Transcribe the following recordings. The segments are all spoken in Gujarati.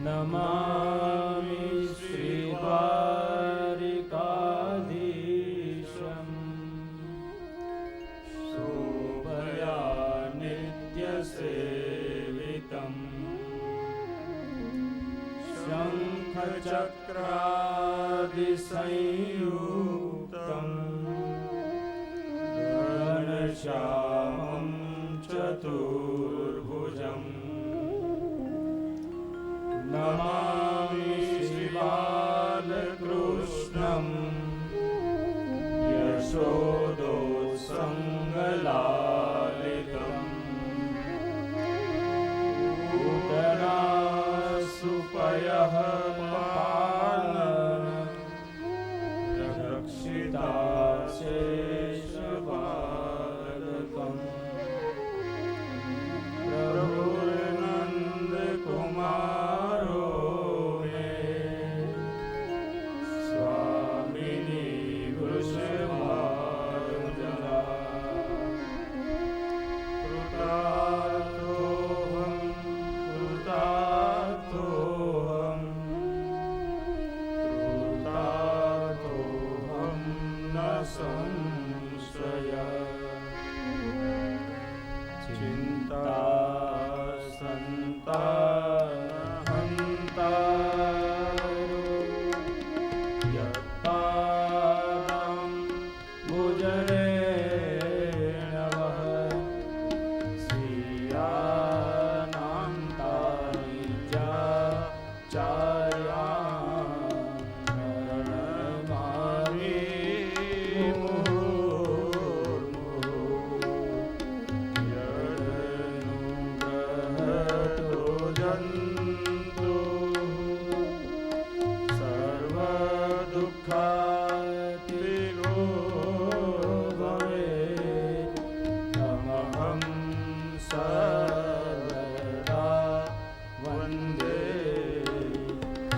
नमामि श्रीद्वारिकाधीशम् शोभया नित्यसेवितम् शङ्खचक्रादिसंयुक्तम् घनश्यामं चतुर्भुजम् नमामि श्रीबालकृष्णं यशोदोत्सङ्गलालितम् पूतनासुपयः पालन रक्षिता शेषपादकम् प्रभुर्नन्दकुमारो मे स्वामिनी वृषभानुजा कृतार्थोऽहं न संशयः चिन्ता सन्तानहन्तारो यत्पादं भुजरेण वः श्रियाणां तानि चार्याणमामि जन्तु सर्वदुःखातिरो भवेत् तमहं सर्वदा वन्दे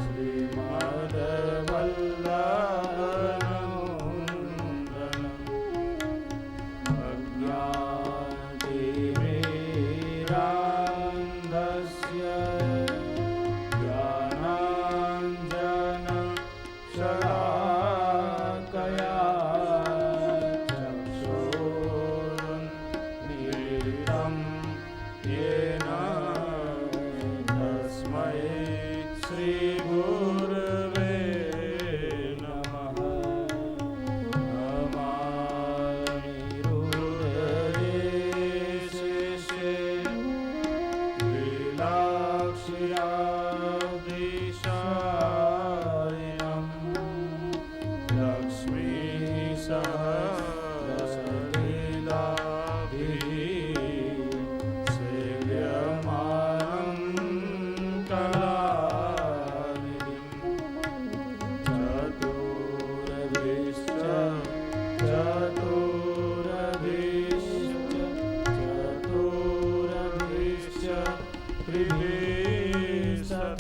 श्रीमद्वल्लभनन्दनम् अज्ञानतिमिरान्धस्य शलाकया चक्षुरुन्मीलितं येन तस्मै श्रीगुरवे नमः। नमामि हृदये शेषे लीलाक्षिरादिशायिनं लक्ष्मीसहस्रलीलाभिः सेव्यमानं कलानिधिं चतुरभिश्च त्रिभिः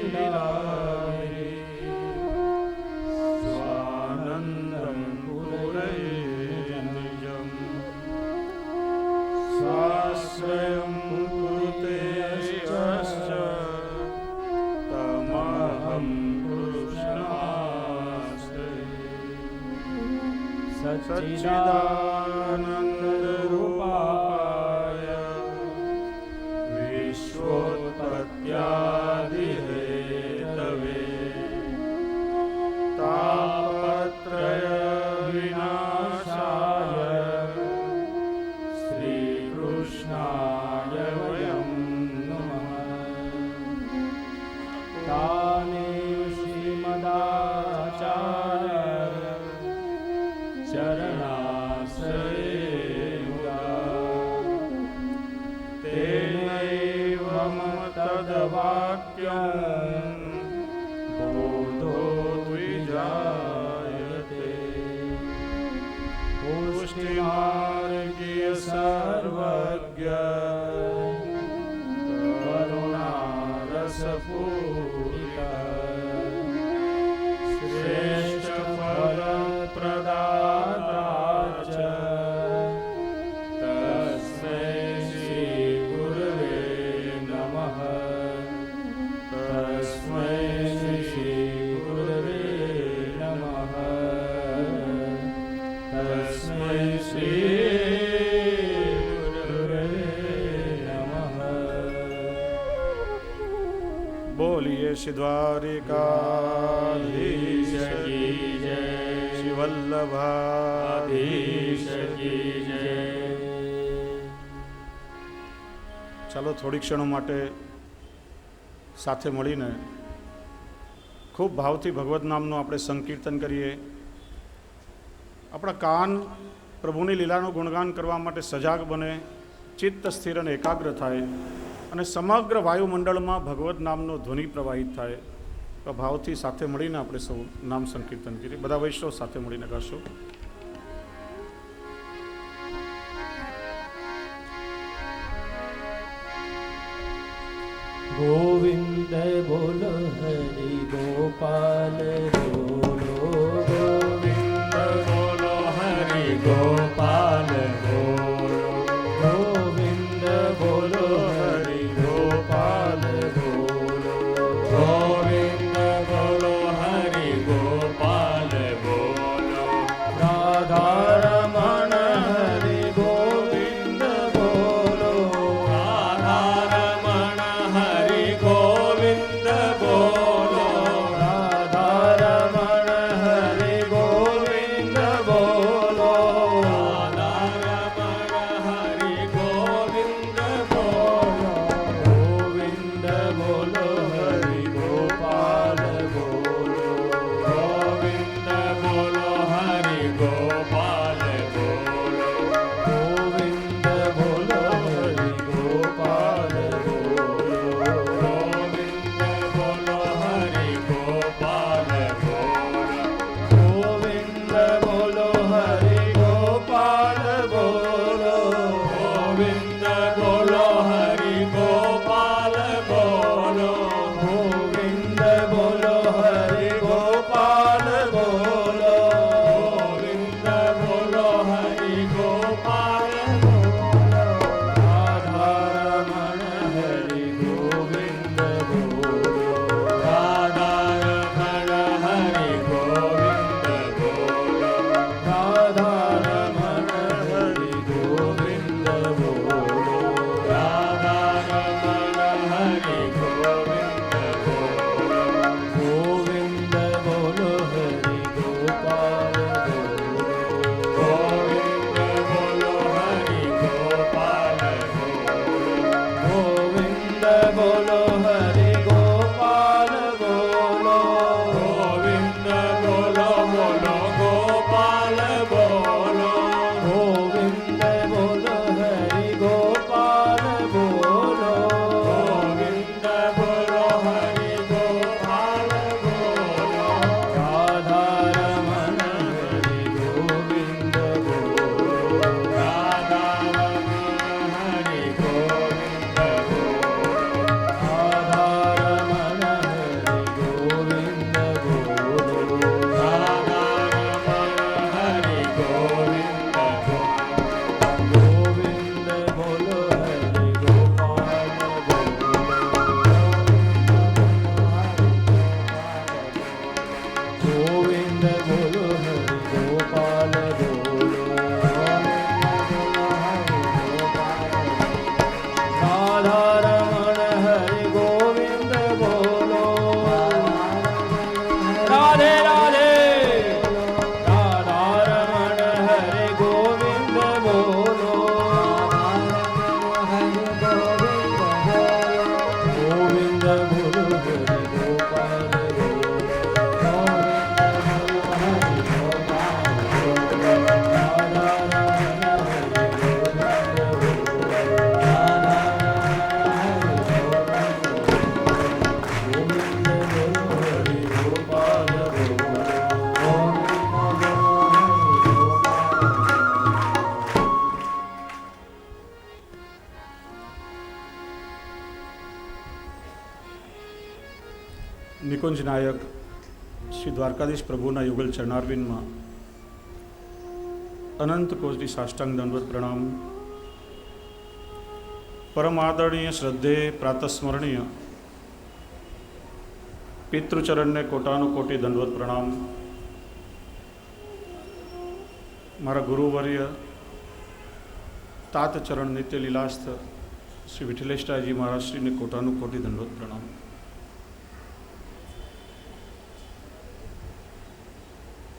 લીલાવિ સ્વાનંદં પુરૈર્નિજં સ્વાશ્રયં કુરુતે યશ્ચ તમહં કૃષ્ણાશ્રયે સચ્ચિદાનંદરૂપાય વિશ્વોત્પત્યાદિહેતવે તાપત્રય વિનાશાય શ્રીકૃષ્ણાય વયં નમઃ. તાને શ્રીમદાચાર્ય ચરણાશ્રયે તેનૈવ મમ તદ્વાક્યં બોધો દ્વિજાયતે. પુષ્ટિમાર્ગીય સર્વજ્ઞ કરુણારસપૂરિત શ્રેષ્ઠ ફલપ્રદાતા ચ તસ્મૈ શ્રી ગુરવે નમઃ. તસ્મૈ શ્રી ગુરવે નમઃ. તસ્મૈ શ્રી ગુરવે નમઃ. બોલીએ શ્રી દ્વારિકાધીશ કી જય, શ્રી વલ્લભાધીશ કી જય. ચાલો થોડી ક્ષણો માટે સાથે મળીને ખૂબ ભાવથી ભગવદ્ નામનું આપણે સંકીર્તન કરીએ. આપણા કાન પ્રભુની લીલાનું ગુણગાન કરવા માટે સજાગ બને, ચિત્ત સ્થિર અને એકાગ્ર થાય અને સમગ્ર વાયુમંડળમાં ભગવદ્ નામનો ધ્વનિ પ્રવાહિત થાય. તો ભાવથી સાથે મળીને આપણે સૌ નામ સંકીર્તન કરીએ. બધા વૈષ્ણવ સાથે મળીને ગાશો. ગોવિંદ બોલો હરિ ગોપાલ બોલો. ગોવિંદ બોલો હરિ ગોપાલ બોલો. ગોવિંદ બોલો હરિ ગોપાલ બોલો. ગોવિંદ બોલો હરિ ગોપાલ બોલો. રાધારમણ હરિ ગોવિંદ બોલો. રાધારમણ હરિ ગોવિંદ બોલો. રાધારમણ હરિ ગોવિંદ બોલો. ગોવિંદ બોલો ગોવિંદ બોલો હરિ ગોપાલ નિકુંજ નાયક શ્રી દ્વારકાધીશ પ્રભુના યુગલ ચરણારવિંદમાં અનંત કોટી સાષ્ટાંગ દંડવત પ્રણામ. પરમ આદરણીય શ્રદ્ધેય પ્રાતસ્મરણીય પિતૃચરણને કોટાનું કોટી દંડવત પ્રણામ. મારા ગુરુવર્ય તાતચરણ નિત્ય લીલાસ્થ શ્રી વિઠ્ઠલેષ્ટાજી મહારાજશ્રીને કોટાનું કોટી દંડવત પ્રણામ.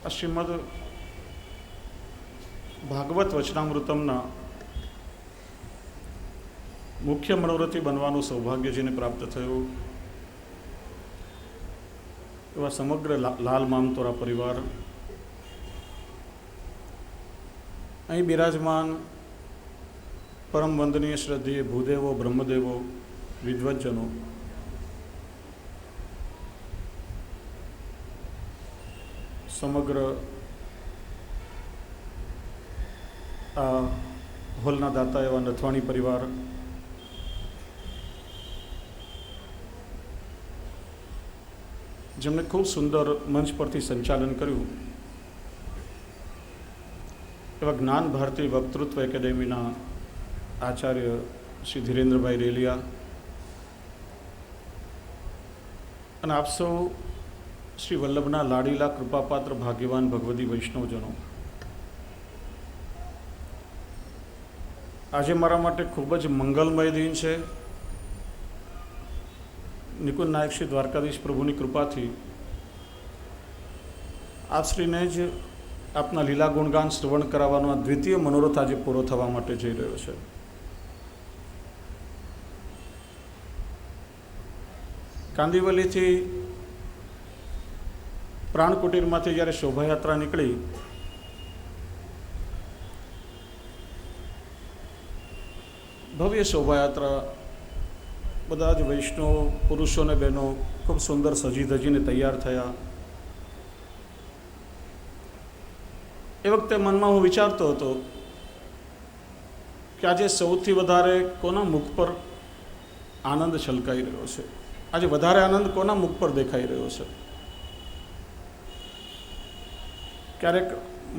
આ શ્રીમદ ભાગવત વચનામૃતમના મુખ્ય મનોરથી બનવાનું સૌભાગ્ય જેને પ્રાપ્ત થયું એવા સમગ્ર લાલ મામતોરા પરિવાર, અહીં બિરાજમાન પરમ વંદનીય શ્રદ્ધેય ભૂદેવો, બ્રહ્મદેવો, વિદ્વજ્જનો, સમગ્ર આ હોલના દાતા એવા નથવાણી પરિવાર, જેમણે ખૂબ સુંદર મંચ પરથી સંચાલન કર્યું એવા જ્ઞાન ભારતી વક્તૃત્વ એકેડેમીના આચાર્ય શ્રી ધીરેન્દ્રભાઈ રેલિયા, અને આપ સૌ શ્રી વલ્લભના લાડીલા કૃપાપાત્ર ભાગ્યવાન ભગવદી વૈષ્ણવજનો, આજે મારા માટે ખૂબ જ મંગલમય દિન છે. નિકુંજ નાયક શ્રી દ્વારકાધીશ પ્રભુની કૃપાથી આપશ્રીને જ આપના લીલા ગુણગાન શ્રવણ કરાવવાનો આ દ્વિતીય મનોરથ આજે પૂરો થવા માટે જઈ રહ્યો છે. કાંદિવલીથી પ્રાણકુટીરમાંથી જ્યારે શોભાયાત્રા નીકળી, ભવ્ય શોભાયાત્રા, બધા જ વૈષ્ણવ પુરુષો અને બહેનો ખૂબ સુંદર સજી ધજીને તૈયાર થયા. એ વખતે મનમાં હું વિચારતો હતો કે આજે સૌથી વધારે કોના મુખ પર આનંદ છલકાઈ રહ્યો છે, આજે વધારે આનંદ કોના મુખ પર દેખાઈ રહ્યો છે. ક્યારેક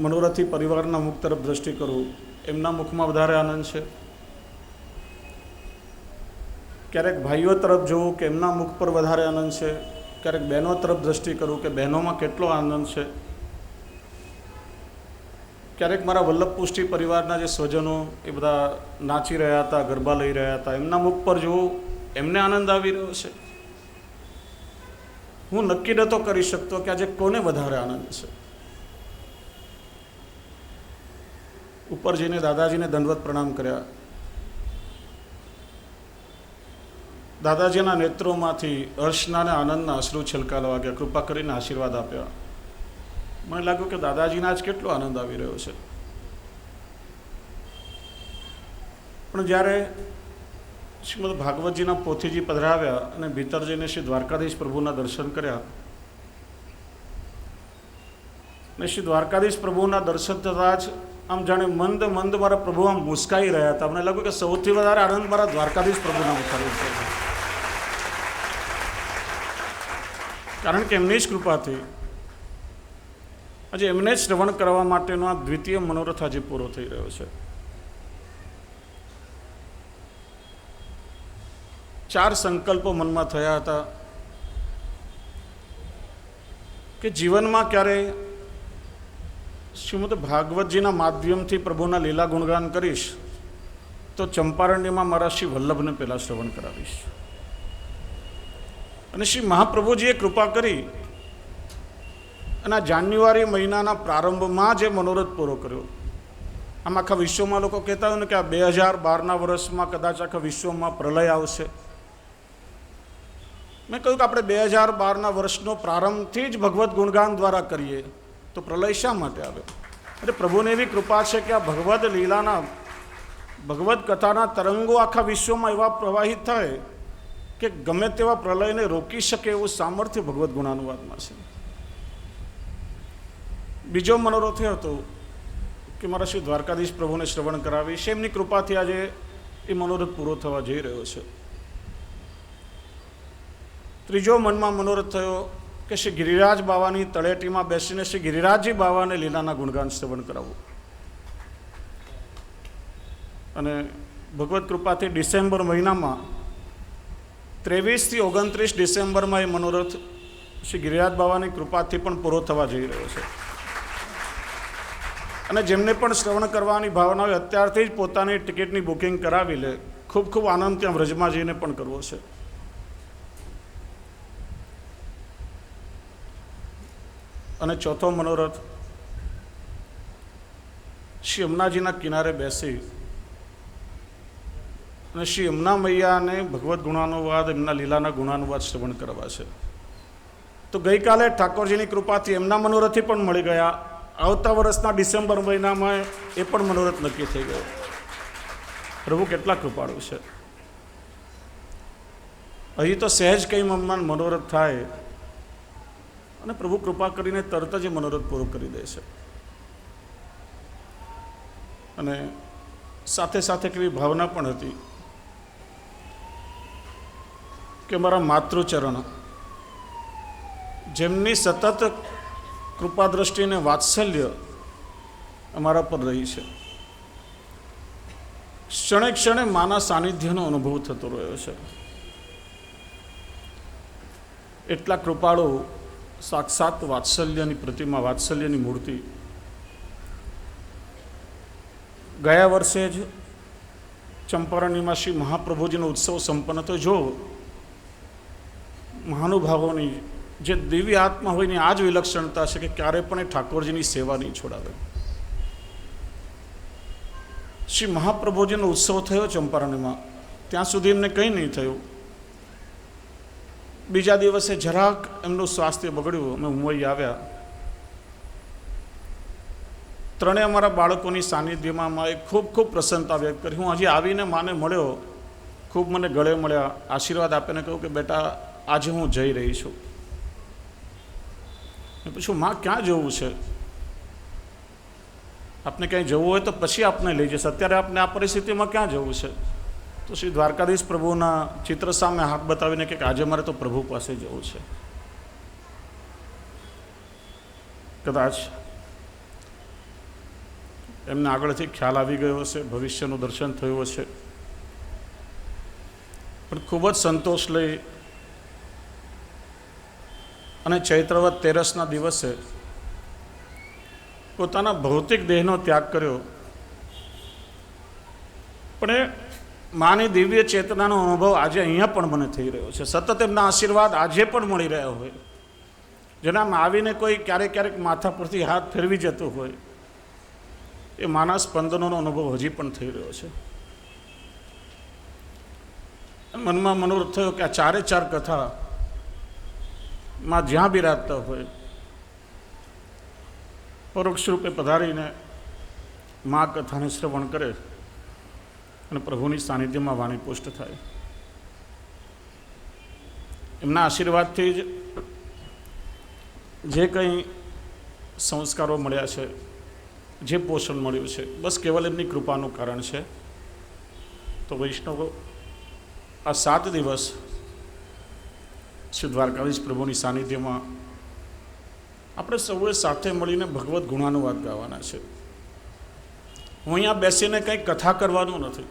મનોરથી પરિવારના મુખ તરફ દ્રષ્ટિ કરું, એમના મુખમાં વધારે આનંદ છે. ક્યારેક ભાઈઓ તરફ જોઉં કે એમના મુખ પર વધારે આનંદ છે. ક્યારેક બહેનો તરફ દ્રષ્ટિ કરું કે બહેનોમાં કેટલો આનંદ છે. ક્યારેક મારા વલ્લભપુષ્ટિ પરિવારના જે સ્વજનો એ બધા નાચી રહ્યા હતા, ગરબા લઈ રહ્યા હતા, એમના મુખ પર જોઉં, એમને આનંદ આવી રહ્યો છે. હું નક્કી નહોતો કરી શકતો કે આજે કોને વધારે આનંદ છે. ઉપર જઈને દાદાજીને દંડવત પ્રણામ કર્યા. દાદાજીના નેત્રોમાંથી હર્ષના અને આનંદના અશ્રુ છલકાવા લાગ્યા. કૃપા કરીને આશીર્વાદ આપ્યા. મને લાગ્યું કે દાદાજીને આજ કેટલો આનંદ આવી રહ્યો છે. પણ જ્યારે શ્રીમદ ભાગવતજીના પોથીજી પધરાવ્યા અને ભીતર જઈને શ્રી દ્વારકાધીશ પ્રભુના દર્શન કર્યા, ને શ્રી દ્વારકાધીશ પ્રભુના દર્શન થતાં જ આમ જાણે મંદ મંદ મારા પ્રભુ આમ મુસ્કાઈ રહ્યા હતા. મને લાગ્યું કે સૌથી વધારે આનંદ મારા દ્વારકાધીશ પ્રભુના મુખારવિંદ છે, કારણ કે એમની જ કૃપાથી આજે એમને જ શ્રવણ કરવા માટેનો આ દ્વિતીય મનોરથ આજે પૂરો થઈ રહ્યો છે. 4 સંકલ્પો મનમાં થયા હતા કે જીવનમાં ક્યારેય શ્રીમદ ભાગવતજીના માધ્યમથી પ્રભુના લીલા ગુણગાન કરીશ તો ચંપારણ્યમાં મારા શ્રી વલ્લભને પહેલાં શ્રવણ કરાવીશ. અને શ્રી મહાપ્રભુજીએ કૃપા કરી અને આ જાન્યુઆરી મહિનાના પ્રારંભમાં જે મનોરથ પૂરો કર્યો, આમ આખા વિશ્વમાં લોકો કહેતા હોય ને કે આ 2012ના વર્ષમાં કદાચ આખા વિશ્વમાં પ્રલય આવશે. મેં કહ્યું કે આપણે 2012ના વર્ષનો પ્રારંભથી જ ભગવદ્ ગુણગાન દ્વારા કરીએ તો પ્રલય શા માટે આવે? એટલે પ્રભુને એવી કૃપા છે કે આ ભગવદ્ લીલાના ભગવદ્ કથાના તરંગો આખા વિશ્વમાં એવા પ્રવાહિત થાય કે ગમે તેવા પ્રલયને રોકી શકે એવું સામર્થ્ય ભગવદ્ ગુણાનુવાદમાં છે. બીજો મનોરથ એ હતો કે મારા શ્રી દ્વારકાધીશ પ્રભુને શ્રવણ કરાવીશ. એમની કૃપાથી આજે એ મનોરથ પૂરો થવા જઈ રહ્યો છે. ત્રીજો મનમાં મનોરથ થયો કે શ્રી ગિરિરાજ બાવાની તળેટીમાં બેસીને શ્રી ગિરિરાજજી બાવાને લીલાના ગુણગાન શ્રવણ કરાવવું. અને ભગવત કૃપાથી ડિસેમ્બર મહિનામાં 23 થી 29 ડિસેમ્બરમાં એ મનોરથ શ્રી ગિરિરાજ બાવાની કૃપાથી પણ પૂરો થવા જઈ રહ્યો છે. અને જેમને પણ શ્રવણ કરવાની ભાવના હોય અત્યારથી જ પોતાની ટિકિટની બુકિંગ કરાવી લે. ખૂબ ખૂબ આનંદ ત્યાં વ્રજમાં જઈને પણ કરવો છે. અને ચોથો મનોરથ શ્રી યમુનાજીના કિનારે બેસી અને શ્રી યમુના મૈયાને ભગવદ્ ગુણાનુવાદ એમના લીલાના ગુણાનુવાદ શ્રવણ કરવા છે. તો ગઈકાલે ઠાકોરજીની કૃપાથી એમના મનોરથી પણ મળી ગયા. આવતા વર્ષના ડિસેમ્બર મહિનામાં એ પણ મનોરથ નક્કી થઈ ગયો. પ્રભુ કેટલા કૃપાળુ છે. હજી તો સહેજ કંઈ મનમાં મનોરથ થાય અને પ્રભુ કૃપા કરીને તરત જ મનોરથ પૂરો કરી દે છે. અને સાથે સાથે કેવી ભાવના પણ હતી કે મારા માતૃચરણ જેમની સતત કૃપા દ્રષ્ટિને વાત્સલ્ય અમારા પર રહી છે. ક્ષણે ક્ષણે માના સાનિધ્યનો અનુભવ થતો રહ્યો છે. એટલા કૃપાળુ સાક્ષાત વાત્સલ્યની પ્રતિમા, વાત્સલ્યની મૂર્તિ. ગયા વર્ષે જ ચંપારણ્યમાં શ્રી મહાપ્રભુજીનો ઉત્સવ સંપન્ન થયો. જો મહાનુભાવોની જે દિવ્ય આત્મા હોય ની આ જ વિલક્ષણતા છે કે ક્યારે પણ એ ઠાકોરજીની સેવા નહીં છોડાવે. શ્રી મહાપ્રભુજીનો ઉત્સવ થયો ચંપારણ્યમાં, ત્યાં સુધી એમને કંઈ નહીં થયું. બીજા દિવસે જરાક એમનું સ્વાસ્થ્ય બગડ્યું. અમે મુંબઈ આવ્યા. ત્રણેય અમારા બાળકોની સાનિધ્યમાં માએ ખૂબ ખૂબ પ્રસન્નતા વ્યક્ત કરી. હું હજી આવીને માને મળ્યો, ખૂબ મને ગળે મળ્યા, આશીર્વાદ આપીને કહ્યું કે બેટા આજે હું જઈ રહી છું. મેં પૂછ્યું માં ક્યાં જવું છે? આપને ક્યાંય જવું હોય તો પછી આપને લઈ જશે, અત્યારે આપને આ પરિસ્થિતિમાં ક્યાં જવું છે? તો શ્રી દ્વારકાધીશ પ્રભુના ચિત્ર સામે હાથ બતાવીને કે આજે મારે તો પ્રભુ પાસે જવું છે. કદાચ એમને આગળથી ખ્યાલ આવી ગયો હશે, ભવિષ્યનું દર્શન થયું હશે, પણ ખૂબ જ સંતોષ લઈ અને ચૈત્રવદ તેરસના દિવસે પોતાના ભૌતિક દેહનો ત્યાગ કર્યો. પણ એ માની દિવ્ય ચેતનાનો અનુભવ આજે અહીંયા પણ મને થઈ રહ્યો છે. સતત એમના આશીર્વાદ આજે પણ મળી રહ્યા હોય. જેનામાં આવીને કોઈ ક્યારેક ક્યારેક માથા પરથી હાથ ફેરવી જતું હોય, એ માના સ્પંદનોનો અનુભવ હજી પણ થઈ રહ્યો છે. મનમાં મનોરથ થયો કે આ ચારે ચાર કથા માં જ્યાં બિરાજતા હોય પરોક્ષ રૂપે પધારીને મા કથાને શ્રવણ કરે અને પ્રભુની સાનિધ્યમાં વાણી પુષ્ટ થાય. એમના આશીર્વાદથી જ જે કંઈ સંસ્કારો મળ્યા છે, જે પોષણ મળ્યું છે, બસ કેવલ એમની કૃપાનું કારણ છે. તો વૈષ્ણવો, આ 7 દિવસ શ્રી દ્વારકાધીશ પ્રભુની સાનિધ્યમાં આપણે સૌએ સાથે મળીને ભગવદ્ ગુણાનુવાદ ગાવાના છે. હું અહીંયા બેસીને કંઈ કથા કરવાનું નથી.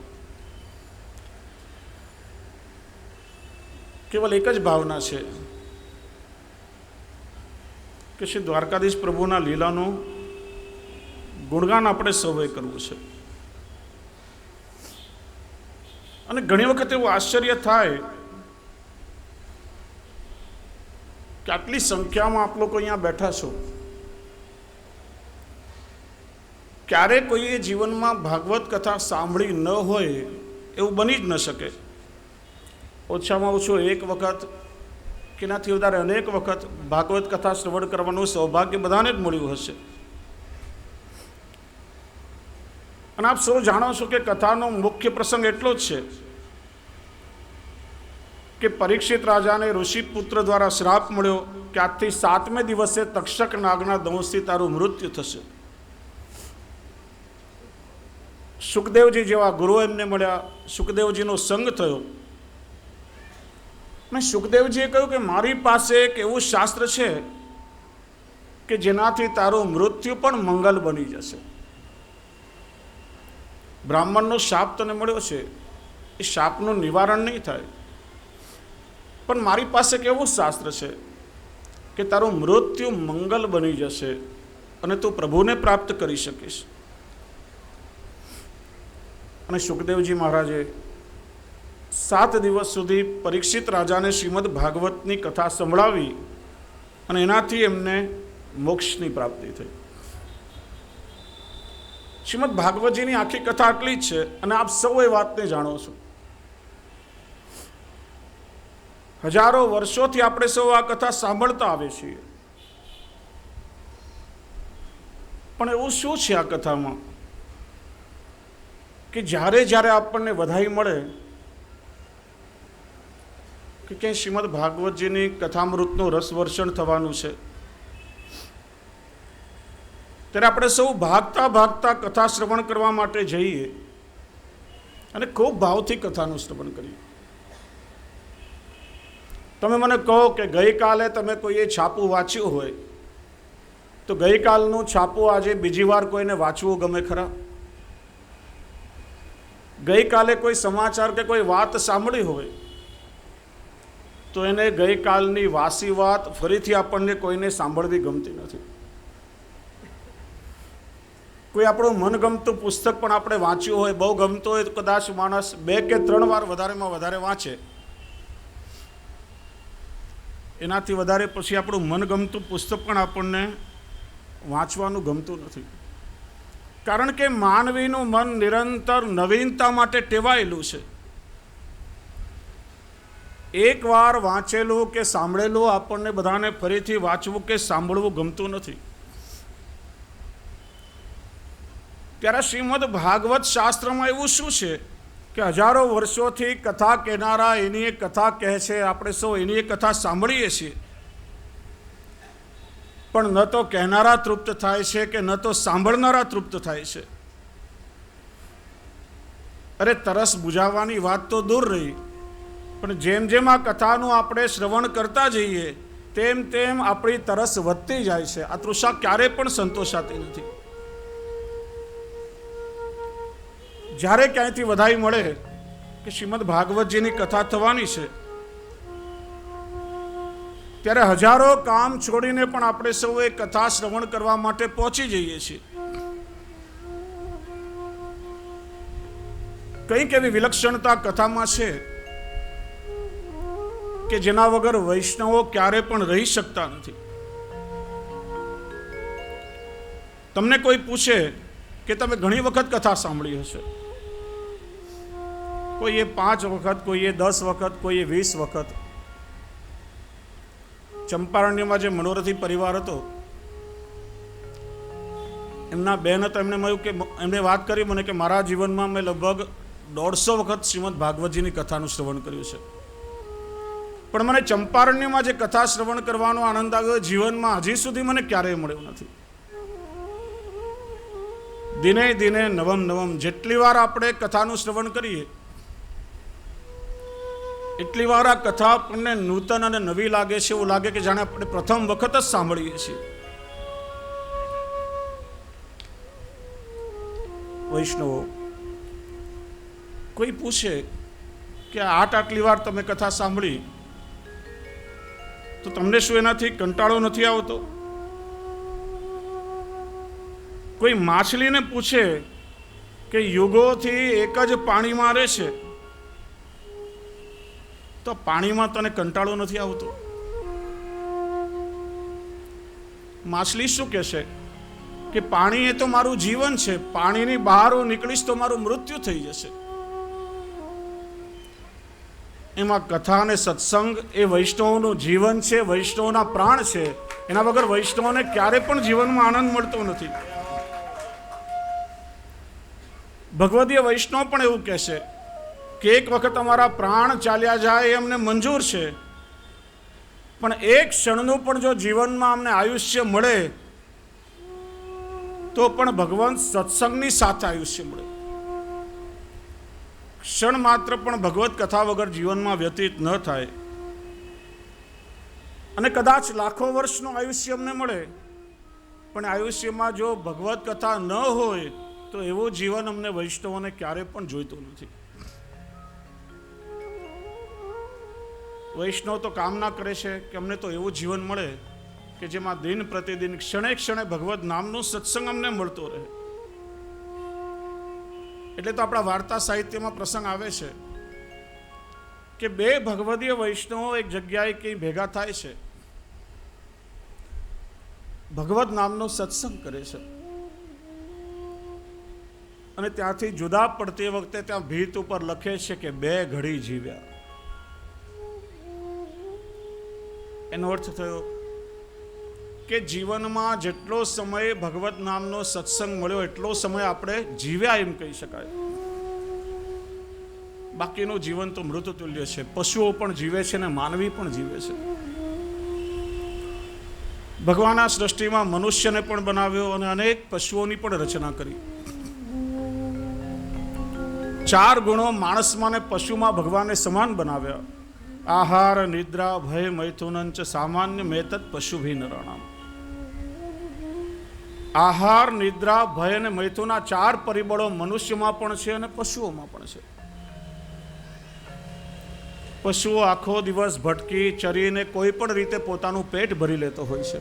કેવલ એક જ ભાવના છે કે શ્રી દ્વારકાધીશ પ્રભુના લીલાનું ગુણગાન આપણે સૌએ કરવું છે. અને ઘણી વખત એવું આશ્ચર્ય થાય કે આટલી સંખ્યામાં આપ લોકો અહીંયા બેઠા છો, ક્યારે કોઈએ જીવનમાં ભાગવત કથા સાંભળી ન હોય એવું બની જ ન શકે. ઓછામાં ઓછું એક વખત કે એનાથી વધારે અનેક વખત ભાગવત કથા શ્રવણ કરવાનું સૌભાગ્ય બધાને જ મળ્યું હશે. અને આપ સૌ જાણો છો કે કથાનો મુખ્ય પ્રસંગ એટલો જ છે કે પરીક્ષિત રાજાને ઋષિપુત્ર દ્વારા શ્રાપ મળ્યો કે આજથી 7મે દિવસે તક્ષક નાગના દંશથી તારું મૃત્યુ થશે. સુખદેવજી જેવા ગુરુ એમને મળ્યા, સુખદેવજીનો સંગ થયો અને સુખદેવજીએ કહ્યું કે મારી પાસે એક એવું શાસ્ત્ર છે કે જેનાથી તારું મૃત્યુ પણ મંગલ બની જશે. બ્રાહ્મણનો શાપ તને મળ્યો છે, એ શાપનું નિવારણ નહીં થાય, પણ મારી પાસે એક એવું શાસ્ત્ર છે કે તારું મૃત્યુ મંગલ બની જશે અને તું પ્રભુને પ્રાપ્ત કરી શકીશ. અને સુખદેવજી મહારાજે 7 દિવસ સુધી પરીક્ષિત રાજાને શ્રીમદ ભાગવતની કથા સંભળાવી અને એનાથી એમને મોક્ષની પ્રાપ્તિ થઈ. શ્રીમદ ભાગવતજીની આખી કથા આટલી જ છે અને આપ સૌ એ વાતને જાણો છો. હજારો વર્ષોથી આપણે સૌ આ કથા સાંભળતા આવે છીએ, પણ એવું શું છે આ કથામાં કે જ્યારે જ્યારે આપણને વધાઈ મળે કે ક્યાંય શ્રીમદ ભાગવતજીની કથામૃતનું રસવર્ષણ થવાનું છે, ત્યારે આપણે સૌ ભાગતા ભાગતા કથા શ્રવણ કરવા માટે જઈએ અને ખૂબ ભાવથી કથાનું શ્રવણ કરીએ. તમે મને કહો કે ગઈકાલે તમે કોઈએ છાપું વાંચ્યું હોય તો ગઈકાલનું છાપું આજે બીજી વાર કોઈને વાંચવું ગમે ખરા? ગઈકાલે કોઈ સમાચાર કે કોઈ વાત સાંભળી હોય તો એને ગઈકાલની વાસી વાત ફરીથી આપણને કોઈને સાંભળવી ગમતી નથી. કોઈ આપણું મનગમતું પુસ્તક પણ આપણે વાંચ્યું હોય, બહુ ગમતું હોય તો કદાચ માણસ 2 કે 3 વાર વધારેમાં વધારે વાંચે, એનાથી વધારે પછી આપણું મનગમતું પુસ્તક પણ આપણને વાંચવાનું ગમતું નથી. કારણ કે માનવીનું મન નિરંતર નવીનતા માટે ટેવાયેલું છે. એકવાર વાંચેલું કે સાંભળેલું આપણને બધાને ફરીથી વાંચવું કે સાંભળવું ગમતું નથી. ત્યારે શ્રીમદ ભાગવત શાસ્ત્રમાં એવું શું છે કે હજારો વર્ષોથી કથા કહેનારા એની એક કથા કહે છે, આપણે સૌ એની એક કથા સાંભળીએ છીએ, પણ ન તો કહેનારા તૃપ્ત થાય છે કે ન તો સાંભળનારા તૃપ્ત થાય છે. અરે તરસ બુઝાવવાની વાત તો દૂર રહી, પણ જેમ જેમ આ કથાનું આપણે શ્રવણ કરતા જઈએ તેમ તેમ આપણી તરસ વધતી જાય છે. આ તૃષા ક્યારેય પણ સંતોષાતી નથી. જ્યારે ક્યાંયથી વધાઈ મળે કે શ્રીમદ ભાગવતજીની કથા થવાની છે, ત્યારે હજારો કામ છોડીને પણ આપણે સૌ એ કથા શ્રવણ કરવા માટે પહોંચી જઈએ છીએ. કંઈક એવી વિલક્ષણતા કથામાં છે કે જેના વગર વૈષ્ણવો ક્યારે પણ રહી શકતા નથી. તમને કોઈ પૂછે કે તમે ઘણી વખત કથા સાંભળી હશે, કોઈએ 5 વખત, કોઈએ 10 વખત, કોઈએ 20 વખત. ચંપારણ્યમાં જે મનોરથી પરિવાર હતો, એમના બેન હતા, એમણે વાત કરી મને કે મારા જીવનમાં મેં લગભગ 150 વખત શ્રીમદ ભાગવતજીની કથાનું શ્રવણ કર્યું છે, પણ મને ચંપારણ્યમાં જે કથા શ્રવણ કરવાનો આનંદ આવ્યો જીવનમાં હજી સુધી મને ક્યારેય મળ્યો નથી. દિને દિને નવમ નવમ, જેટલી વાર આપણે કથાનું શ્રવણ કરીએ એટલી વાર આ કથા આપણને નૂતન અને નવી લાગે છે. એવું લાગે કે જાણે આપણે પ્રથમ વખત જ સાંભળીએ છીએ. વૈષ્ણવો, કોઈ પૂછે કે આટલી વાર તમે કથા સાંભળી તો તમને શું એનાથી કંટાળો નથી આવતો? કોઈ માછલીને પૂછે કે યુગોથી એક જ પાણીમાં રહે છે તો પાણીમાં તને કંટાળો નથી આવતો? માછલી શું કહેશે કે પાણી એ તો મારું જીવન છે, પાણીની બહાર હું નીકળીશ તો મારું મૃત્યુ થઈ જશે. એમાં કથા અને સત્સંગ એ વૈષ્ણવનું જીવન છે, વૈષ્ણવના પ્રાણ છે. એના વગર વૈષ્ણવને ક્યારે પણ જીવનમાં આનંદ મળતો નથી. ભગવદીય વૈષ્ણવ પણ એવું કહેશે કે એક વખત અમારા પ્રાણ ચાલ્યા જાય એ અમને મંજૂર છે, પણ એક ક્ષણનું પણ જો જીવનમાં અમને આયુષ્ય મળે તો પણ ભગવાન સત્સંગની સાથે આયુષ્ય મળે. ક્ષણ માત્ર પણ ભગવત કથા વગર જીવનમાં વ્યતીત ન થાય. અને કદાચ લાખો વર્ષનું આયુષ્ય અમને મળે, પણ આયુષ્યમાં જો ભગવત કથા ન હોય તો એવું જીવન અમને વૈષ્ણવોને ક્યારે પણ જોઈતું નથી. વૈષ્ણવ તો કામના કરે છે કે અમને તો એવું જીવન મળે કે જેમાં દિન પ્રતિદિન ક્ષણે ક્ષણે ભગવત નામનો સત્સંગ અમને મળતો રહે. એટલે તો આપણા વાર્તા સાહિત્યમાં પ્રસંગ આવે છે કે બે ભગવદીય વૈષ્ણવો એક જગ્યાએ કઈ ભેગા થાય છે, ભગવત નામનો સત્સંગ કરે છે, અને ત્યાંથી જુદા પડતી વખતે ત્યાં ભીત ઉપર લખે છે કે 2 ઘડી જીવ્યા. એનો અર્થ થયો કે જીવનમાં જેટલો સમય ભગવત નામનો સત્સંગ મળ્યો એટલો સમય આપણે જીવ્યા એમ કહી શકાય. બાકીનું જીવન તો મૃતતુલ્ય છે. પશુઓ પણ જીવે છે ને માનવી પણ જીવે છે. ભગવાનના સૃષ્ટિમાં મનુષ્યને પણ બનાવ્યો અને અનેક પશુઓની પણ રચના કરી. 4 ગુણો માણસમાં ને પશુમાં ભગવાને સમાન બનાવ્યા. આહાર નિદ્રા ભય મૈથુનંચ સામાન્ય મેતત પશુભી નરાણામ. આહાર નિદ્રા ભય અને મૈથુના 4 પરિબળો મનુષ્યમાં પણ છે અને પશુઓમાં પણ છે. પશુઓ આખો દિવસ ભટકી ચરીને કોઈ પણ રીતે પોતાનું પેટ ભરી લેતો હોય છે.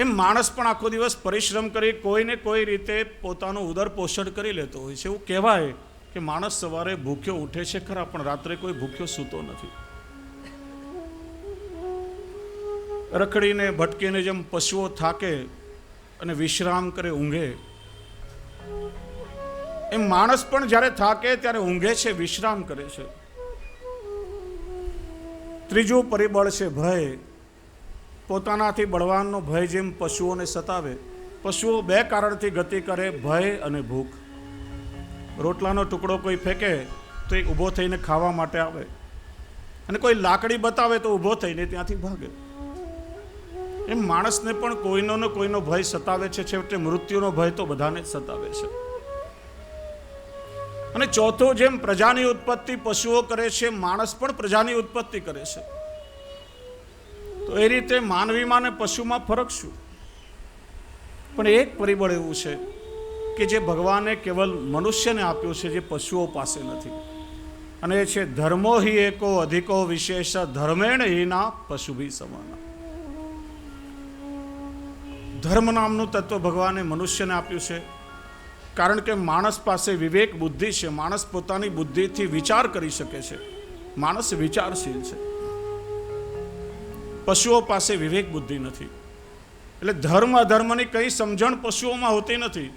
એમ માણસ પણ આખો દિવસ પરિશ્રમ કરી કોઈને કોઈ રીતે પોતાનું ઉદર પોષણ કરી લેતો હોય છે. એવું કહેવાય કે માણસ સવારે ભૂખ્યો ઉઠે છે ખરા, પણ રાત્રે કોઈ ભૂખ્યો સૂતો નથી. રખડીને ભટકીને જેમ પશુઓ થાકે અને વિશ્રામ કરે, ઊંઘે, એમ માણસ પણ જ્યારે થાકે ત્યારે ઊંઘે છે, વિશ્રામ કરે છે. ત્રીજું પરિબળ છે ભય. પોતાનાથી બળવાનનો ભય જેમ પશુઓને સતાવે. પશુઓ 2 કારણથી ગતિ કરે, ભય અને ભૂખ. રોટલાનો ટુકડો કોઈ ફેંકે તો એ ઊભો થઈને ખાવા માટે આવે, અને કોઈ લાકડી બતાવે તો ઊભો થઈને ત્યાંથી ભાગે. એમ માણસને પણ કોઈનો ને કોઈનો ભય સતાવે છે. છેવટે મૃત્યુનો ભય તો બધાને જ સતાવે છે. અને ચોથું, જેમ પ્રજાની ઉત્પત્તિ પશુઓ કરે છે, માણસ પણ પ્રજાની ઉત્પત્તિ કરે છે. તો એ રીતે માનવીમાં ને પશુમાં ફરક શું? પણ એક પરિબળ એવું છે કે જે ભગવાને કેવલ મનુષ્યને આપ્યું છે, જે પશુઓ પાસે નથી, અને એ છે ધર્મો હિ એકો અધિકો વિશેષ ધર્મેણ હિના પશુભી સમાના. ધર્મ નામનું તત્વ ભગવાને મનુષ્યને આપ્યું છે, કારણ કે માણસ પાસે વિવેક બુદ્ધિ છે. માણસ પોતાની બુદ્ધિથી વિચાર કરી શકે છે. માણસ વિચારશીલ છે. પશુઓ પાસે વિવેક બુદ્ધિ નથી. એટલે ધર્મ અધર્મની કઈ સમજણ પશુઓમાં હોતી નથી.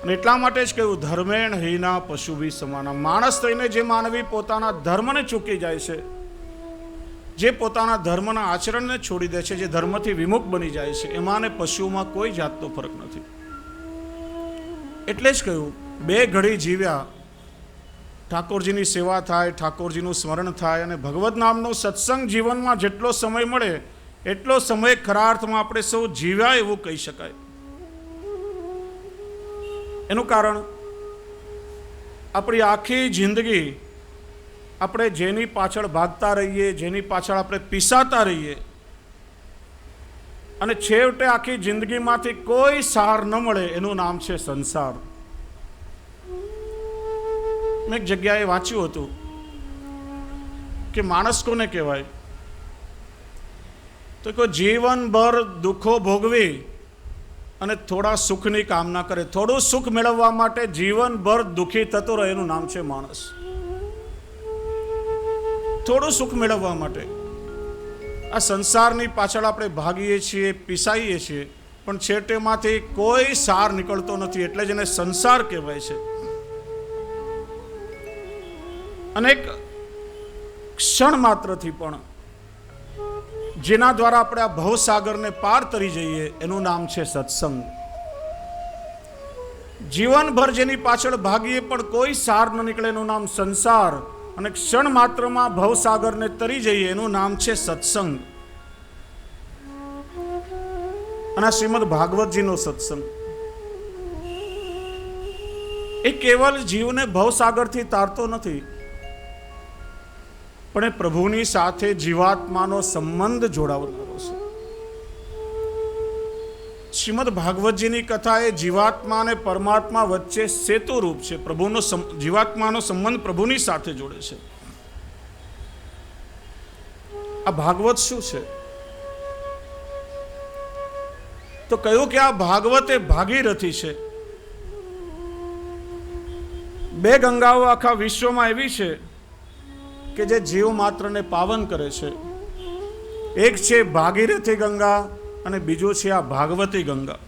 અને એટલા માટે જ કહ્યું ધર્મેણ હિના પશુભી સમાના. માણસ થઈને જે માનવી પોતાના ધર્મને ચૂકી જાય છે, જે પોતાના ધર્મના આચરણને છોડી દે છે, જે ધર્મથી વિમુખ બની જાય છે, એમાં ને પશુઓમાં કોઈ જાતનો ફરક નથી. એટલે જ કહ્યું 2 ઘડી જીવ્યા. ઠાકોરજીની સેવા થાય, ઠાકોરજીનું સ્મરણ થાય, અને ભગવત નામનો સત્સંગ જીવનમાં જેટલો સમય મળે એટલો સમય ખરા અર્થમાં આપણે સૌ જીવ્યા એવું કહી શકાય. એનું કારણ આપણી આખી જિંદગી આપણે જેની પાછળ ભાગતા રહીએ, જેની પાછળ આપણે પીસાતા રહીએ, અને છેવટે આખી જિંદગીમાંથી કોઈ સાર ન મળે, એનું નામ છે સંસાર. મેં એક જગ્યાએ વાંચ્યું હતું કે માણસ કોને કહેવાય? તો કોઈ જીવનભર દુઃખો ભોગવી અને થોડા સુખની કામના કરે. થોડું સુખ મેળવવા માટે જીવનભર દુઃખી થતો રહે, એનું નામ છે માણસ. થોડું સુખ મેળવવા માટે. આ સંસારની પાછળ આપણે ભાગીએ છીએ, પીસાઈએ છીએ, પણ છેટેમાંથી કોઈ સાર નીકળતો નથી, એટલે જ એને સંસાર કહેવાય છે. અનેક ક્ષણ માત્રથી પણ જેના દ્વારા આપણે આ ભવસાગરને પાર તરી જઈએ એનું નામ છે સત્સંગ. જીવનભર જેની પાછળ ભાગીએ પણ કોઈ સાર ન નીકળે એનું નામ સંસાર, અને ક્ષણ માત્રમાં ભવસાગરને તરી જઈએ એનું નામ છે સત્સંગ. અને આ શ્રીમદ ભાગવતજીનો સત્સંગ એ કેવલ જીવને ભવસાગરથી તારતો નથી, પણ એ પ્રભુની સાથે જીવાત્માનો સંબંધ જોડાવનારો છે. શ્રીમદ ભાગવતજીની કથા એ જીવાત્મા અને પરમાત્મા વચ્ચે સેતુ રૂપ છે. જીવાત્માનો સંબંધ પ્રભુની સાથે જોડે છે. આ ભાગવત શું છે? તો કહ્યું કે આ ભાગવત એ ભાગીરથી છે. બે ગંગાઓ આખા વિશ્વમાં એવી છે કે જે જીવ માત્રને પાવન કરે છે. એક છે ભાગીરથી ગંગા અને બીજું છે આ ભાગવતી ગંગા.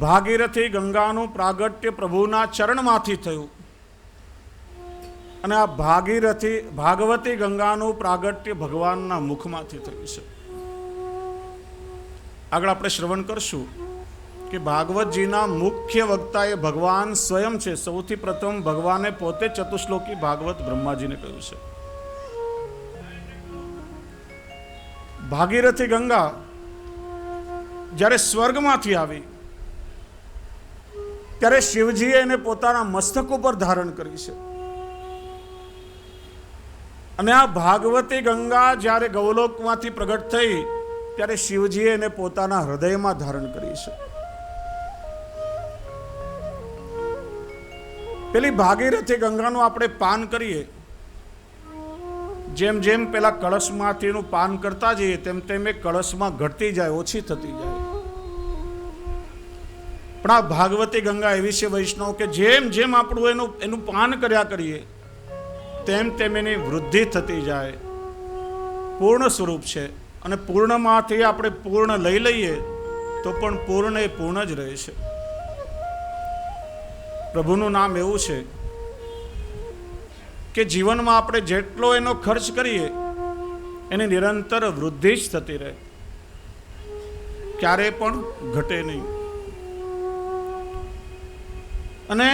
ભાગીરથી ગંગાનું પ્રાગટ્ય પ્રભુના ચરણમાંથી થયું, અને આ ભાગવતી ગંગાનું પ્રાગટ્ય ભગવાનના મુખમાંથી થયું છે. આગળ આપણે શ્રવણ કરશું કે ભાગવતજીના મુખ્ય વક્તા એ ભગવાન સ્વયં છે. સૌથી પ્રથમ ભગવાને પોતે ચતુશ્લોકી ભાગવત બ્રહ્માજીને કહ્યું છે. ભાગીરથી ગંગા જ્યારે સ્વર્ગમાંથી આવી ત્યારે શિવજીએ એને પોતાના મસ્તક ઉપર ધારણ કરી છે. અને આ ભાગવતી ગંગા જ્યારે ગૌલોકમાંથી પ્રગટ થઈ ત્યારે શિવજીએ એને પોતાના હૃદયમાં ધારણ કરી છે. પેલી ભાગીરથી ગંગાનું આપણે પાન કરીએ, જેમ જેમ પેલા કળશમાંથી એનું પાન કરતા જઈએ તેમ તેમ એ કળશમાં ઘટતી જાય, ઓછી થતી જાય. પણ આ ભાગવતી ગંગા એવી છે વૈષ્ણવ કે જેમ જેમ આપણું એનું પાન કર્યા કરીએ તેમ તેમ એની વૃદ્ધિ થતી જાય. પૂર્ણ સ્વરૂપ છે, અને પૂર્ણમાંથી આપણે પૂર્ણ લઈ લઈએ તો પણ પૂર્ણ એ પૂર્ણ જ રહે છે. પ્રભુનું નામ એવું છે કે જીવનમાં આપણે જેટલો એનો ખર્ચ કરીએ એની નિરંતર વૃદ્ધિ જ થતી રહે, ક્યારેય પણ ઘટે નહીં. અને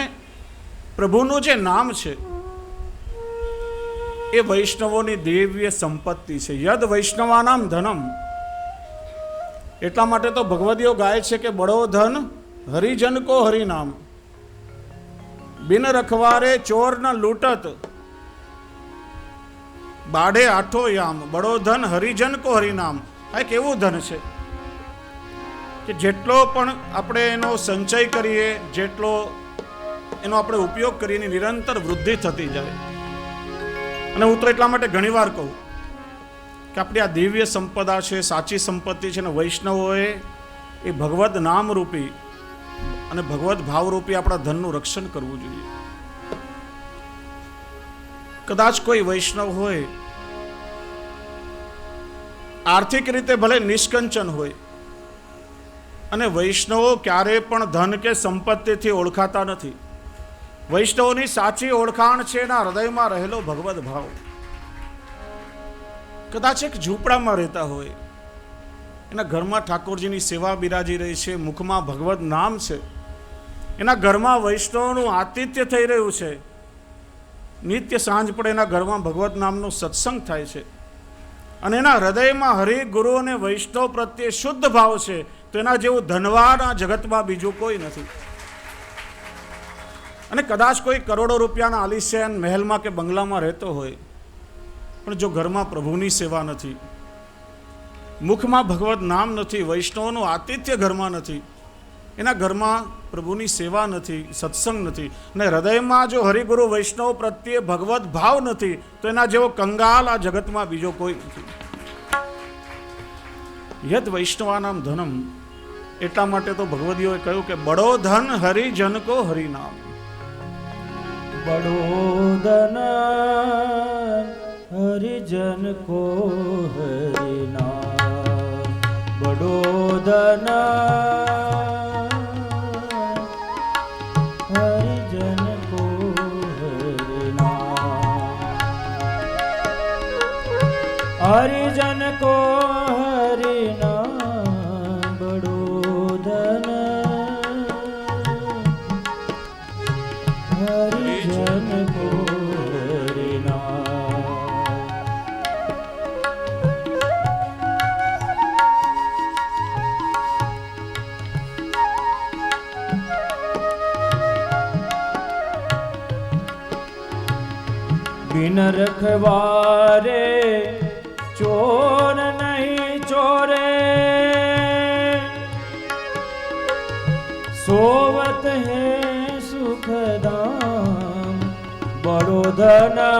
પ્રભુનું જે નામ છે એ વૈષ્ણવોની દિવ્ય સંપત્તિ છે. યદ વૈષ્ણવાનામ ધનમ. એટલા માટે તો ભગવદીઓ ગાય છે કે બડો ધન હરિજન કો હરિનામ, બિન રખવારે ચોર ન લૂંટત, બાઢે આઠો યામ, બડો ધન હરિજન કો હરિનામ. આ એક એવું ધન છે કે જેટલો પણ આપણે એનો સંચય કરીએ, જેટલો એનો આપણે ઉપયોગ કરીએ એની નિરંતર વૃદ્ધિ થતી જાય. અને હું તો એટલા માટે ઘણીવાર કહું કે આપણી આ દિવ્ય સંપદા છે, સાચી સંપત્તિ છે, ને વૈષ્ણવોએ એ ભગવદ નામરૂપી અને ભગવદ ભાવરૂપી આપણા ધનનું રક્ષણ કરવું જોઈએ. કદાચ કોઈ વૈષ્ણવ હોય, આર્થિક રીતે ભલે નિષ્કંચન હોય, અને વૈષ્ણવો ક્યારેય પણ ધન કે સંપત્તિથી ઓળખાતા નથી. વૈષ્ણવોની સાચી ઓળખાણ છે એના હૃદયમાં રહેલો ભગવદ ભાવ. કદાચ એક ઝૂંપડામાં રહેતા હોય, એના ઘરમાં ઠાકોરજીની સેવા બિરાજી રહી છે, મુખમાં ભગવદ નામ છે, એના ઘરમાં વૈષ્ણવનું આતિથ્ય થઈ રહ્યું છે, નિત્ય સાંજ પડે એના ઘરમાં ભગવદ નામનો સત્સંગ થાય છે, અને એના હૃદયમાં હરિ ગુરુ અને વૈષ્ણવ પ્રત્યે શુદ્ધ ભાવ છે, તો એના જેવું ધનવાન આ જગતમાં બીજું કોઈ નથી. અને કદાચ કોઈ કરોડો રૂપિયાના આલિશાન મહેલમાં કે બંગલામાં રહેતો હોય, પણ જો ઘરમાં પ્રભુની સેવા નથી, મુખમાં ભગવદ નામ નથી, વૈષ્ણવનું આતિથ્ય ઘરમાં નથી, એના ઘરમાં પ્રભુની સેવા નથી, સત્સંગ નથી, અને હૃદયમાં જો હરિગુરુ વૈષ્ણવ પ્રત્યે ભગવદ ભાવ નથી, તો એના જેવો કંગાલ આ જગતમાં બીજો કોઈ નથી. યદ વૈષ્ણવાનામ ધનમ. એટલા માટે તો ભગવદીઓએ કહ્યું કે બડો ધન હરિજન કો હરિનામ. બડો ધન हरिजन को हरिनाम बड़ो धना हरिजन को हरिनाम हरिजन को हरिनाम बड़ो धना हरिजन को बिन रखवारे चोर नहीं चोरे सोवत है सुखदाम बड़ो धना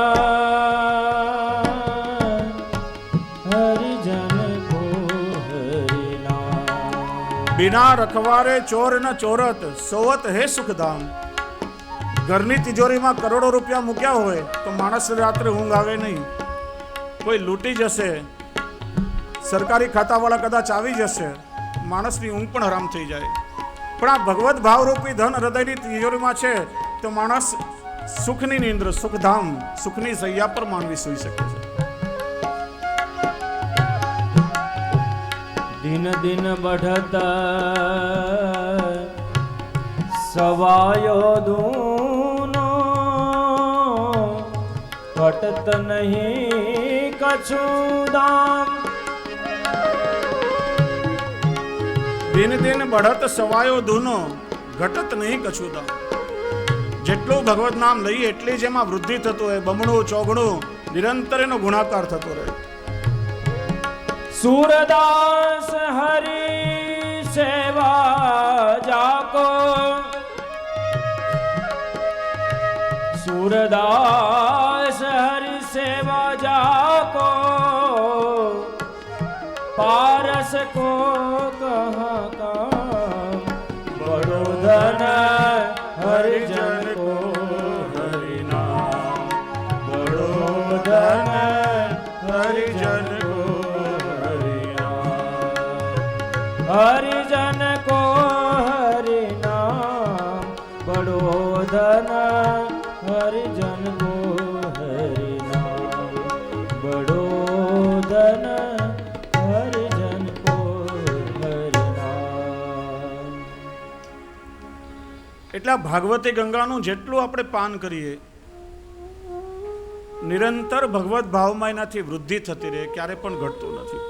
हरिजन को हरिनाम बिना रखवारे चोर न चोरत सोवत है सुखधाम ઘરની તિજોરીમાં કરોડો રૂપિયા મૂક્યા હોય તો માણસ રાત્રે ઊંઘ આવે નહીં. કોઈ લૂંટી જશે, સરકારી ખાતાવાળા કદાચ આવી જશે, માણસની ઊંઘ પણ હરામ થઈ જાય. પણ આ ભગવત ભાવરૂપી ધન હૃદયની તિજોરીમાં છે તો માણસ સુખની નિંદ્ર, સુખધામ, સુખની સૈયા પર માનવી સૂઈ શકે છે. દિન દિન બઢતા સવાયો દૂનો ઘટત નહીં કछु દામ દિન દિન બઢત સવાયો દૂનો ઘટત નહીં કછું દામ. જેટલું ભગવત નામ લઈએ એટલી જ એમાં વૃદ્ધિ થતું હોય, બમણું ચોગણું નિરંતર એનો ગુણાકાર થતો રહે. सूरदास हरि सेवा जाको सूरदास हरि सेवा जाको पारस को कहाँ काम बड़ो धन हरिजन को हरिनाम बड़ो धन हरिजन हरिजन को हरिनाम बड़ो धन हरिजन को हरिनाम बड़ो धन हरिजन को हरिनाम. એટલે ભાગવતી ગંગાનું જેટલું આપણે પાન કરીએ નિરંતર ભગવત ભાવમાં એનાથી વૃદ્ધિ થતી રહે, ક્યારે પણ ઘટતું નથી.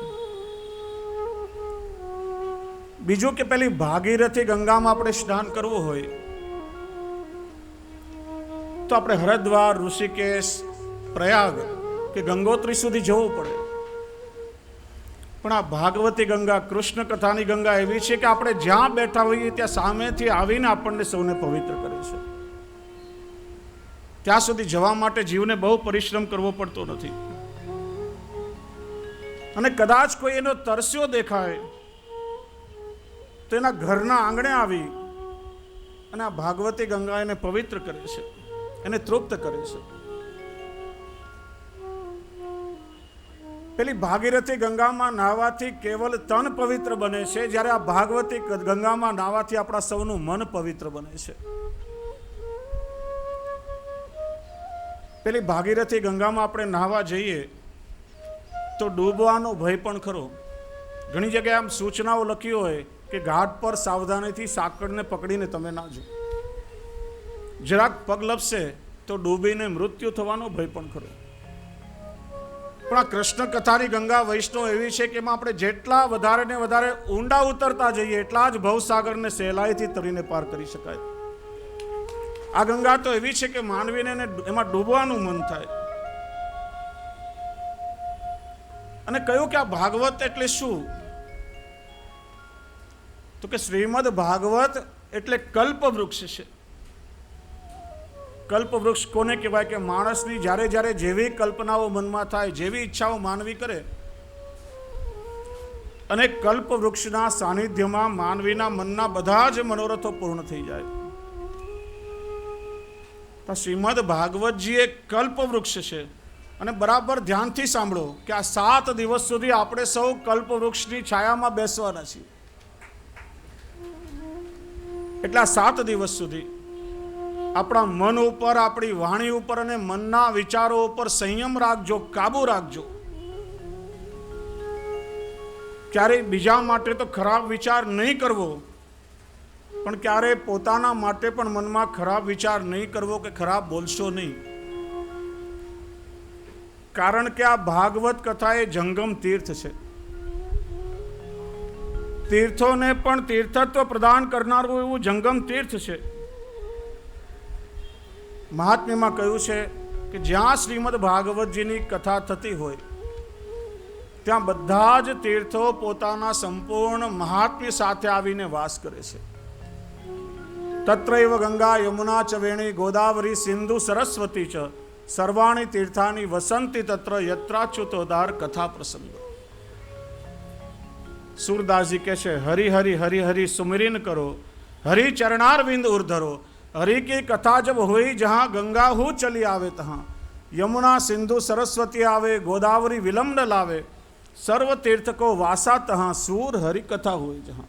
બીજું કે પેલી ભાગીરથી ગંગામાં આપણે સ્નાન કરવું હોય તો આપણે હરિદ્વાર, ઋષિકેશ, પ્રયાગ કે ગંગોત્રી સુધી જવું પડે. પણ આ ભાગવતી ગંગા, કૃષ્ણ કથાની ગંગા એવી છે કે આપણે જ્યાં બેઠા હોઈએ ત્યાં સામેથી આવીને આપણને સૌને પવિત્ર કરે છે. ત્યાં સુધી જવા માટે જીવને બહુ પરિશ્રમ કરવો પડતો નથી. અને કદાચ કોઈ એનો તરસ્યો દેખાય તેના ઘરના આંગણે આવી અને આ ભાગવતી ગંગા એને પવિત્ર કરે છે, એને તૃપ્ત કરે છે. પેલી ભાગીરથી ગંગામાં નાહવાથી કેવલ તન પવિત્ર બને છે, જ્યારે આ ભાગવતી ગંગામાં નાહવાથી આપણા સૌનું મન પવિત્ર બને છે. પેલી ભાગીરથી ગંગામાં આપણે નાહવા જઈએ તો ડૂબવાનો ભય પણ ખરો. ઘણી જગ્યાએ આમ સૂચનાઓ લખી હોય કે ઘાટ પર સાવધાનીથી સાંકળને પકડીને તમે નાજો, જરાક પગ લપસે તો ડૂબીને મૃત્યુ થવાનો ભય પણ ખરો. પણ આ કૃષ્ણ કથાની ગંગા વૈષ્ણવ એવી છે કે એમાં આપણે જેટલા વધારે ને વધારે ઊંડા ઉતરતા જઈએ એટલા જ ભવસાગરને સહેલાઈથી તરીને પાર કરી શકાય. આ ગંગા તો એવી છે કે માનવીને એમાં ડૂબવાનું મન થાય. અને કહ્યું કે આ ભાગવત એટલે શું? તો કે શ્રીમદ ભાગવત એટલે કલ્પવૃક્ષ છે. કલ્પવૃક્ષ કોને કહેવાય? કે માણસની જ્યારે જ્યારે જેવી કલ્પનાઓ મનમાં થાય, જેવી ઈચ્છાઓ માનવી કરે, અને કલ્પવૃક્ષના સાનિધ્યમાં માનવીના મનના બધા જ મનોરથો પૂર્ણ થઈ જાય. તો શ્રીમદ ભાગવતજી એક કલ્પવૃક્ષ છે. અને બરાબર ધ્યાનથી સાંભળો કે આ 7 દિવસ સુધી આપણે સૌ કલ્પવૃક્ષની છાયામાં બેસવાના છીએ. એટલા 7 દિવસ સુધી આપણા મન ઉપર, આપણી વાણી ઉપર અને મનના વિચારો ઉપર સંયમ રાખજો, કાબુ રાખજો. ક્યારેય બીજા માટે તો ખરાબ વિચાર નહીં કરવો, પણ ક્યારેય પોતાના માટે પણ મનમાં ખરાબ વિચાર નહીં કરવો કે ખરાબ બોલશો નહીં. કારણ કે આ ભાગવત કથા એ જંગમ તીર્થ છે. તીર્થોને પણ તીર્થત્વ પ્રદાન કરનારું એવું જંગમ તીર્થ છે. મહાત્મ્યમાં કહ્યું છે કે જ્યાં શ્રીમદ ભાગવતજીની કથા થતી હોય ત્યાં બધા જ તીર્થો પોતાના સંપૂર્ણ મહાત્મ્ય સાથે આવીને વાસ કરે છે. તત્રૈવ ગંગા યમુના ચ વેણી ગોદાવરી સિંધુ સરસ્વતી ચ સર્વાણી તીર્થાની વસંતી તત્ર યત્રાચ્યુતોદાર કથા પ્રસંગ. સુરદાસજી કહે છે, હરિ હરિ હરિ હરિ સુમિરિન કરો, હરિ ચરણારવિંદ ઉર્ધરો. हरि की कथा जब हुई जहाँ गंगा हूँ चली आवे तहाँ, यमुना सिंधु सरस्वती आवे, गोदावरी विलम्ब न लावे, सर्व तीर्थ को वासा तहाँ, सूर हरि कथा हुई जहाँ.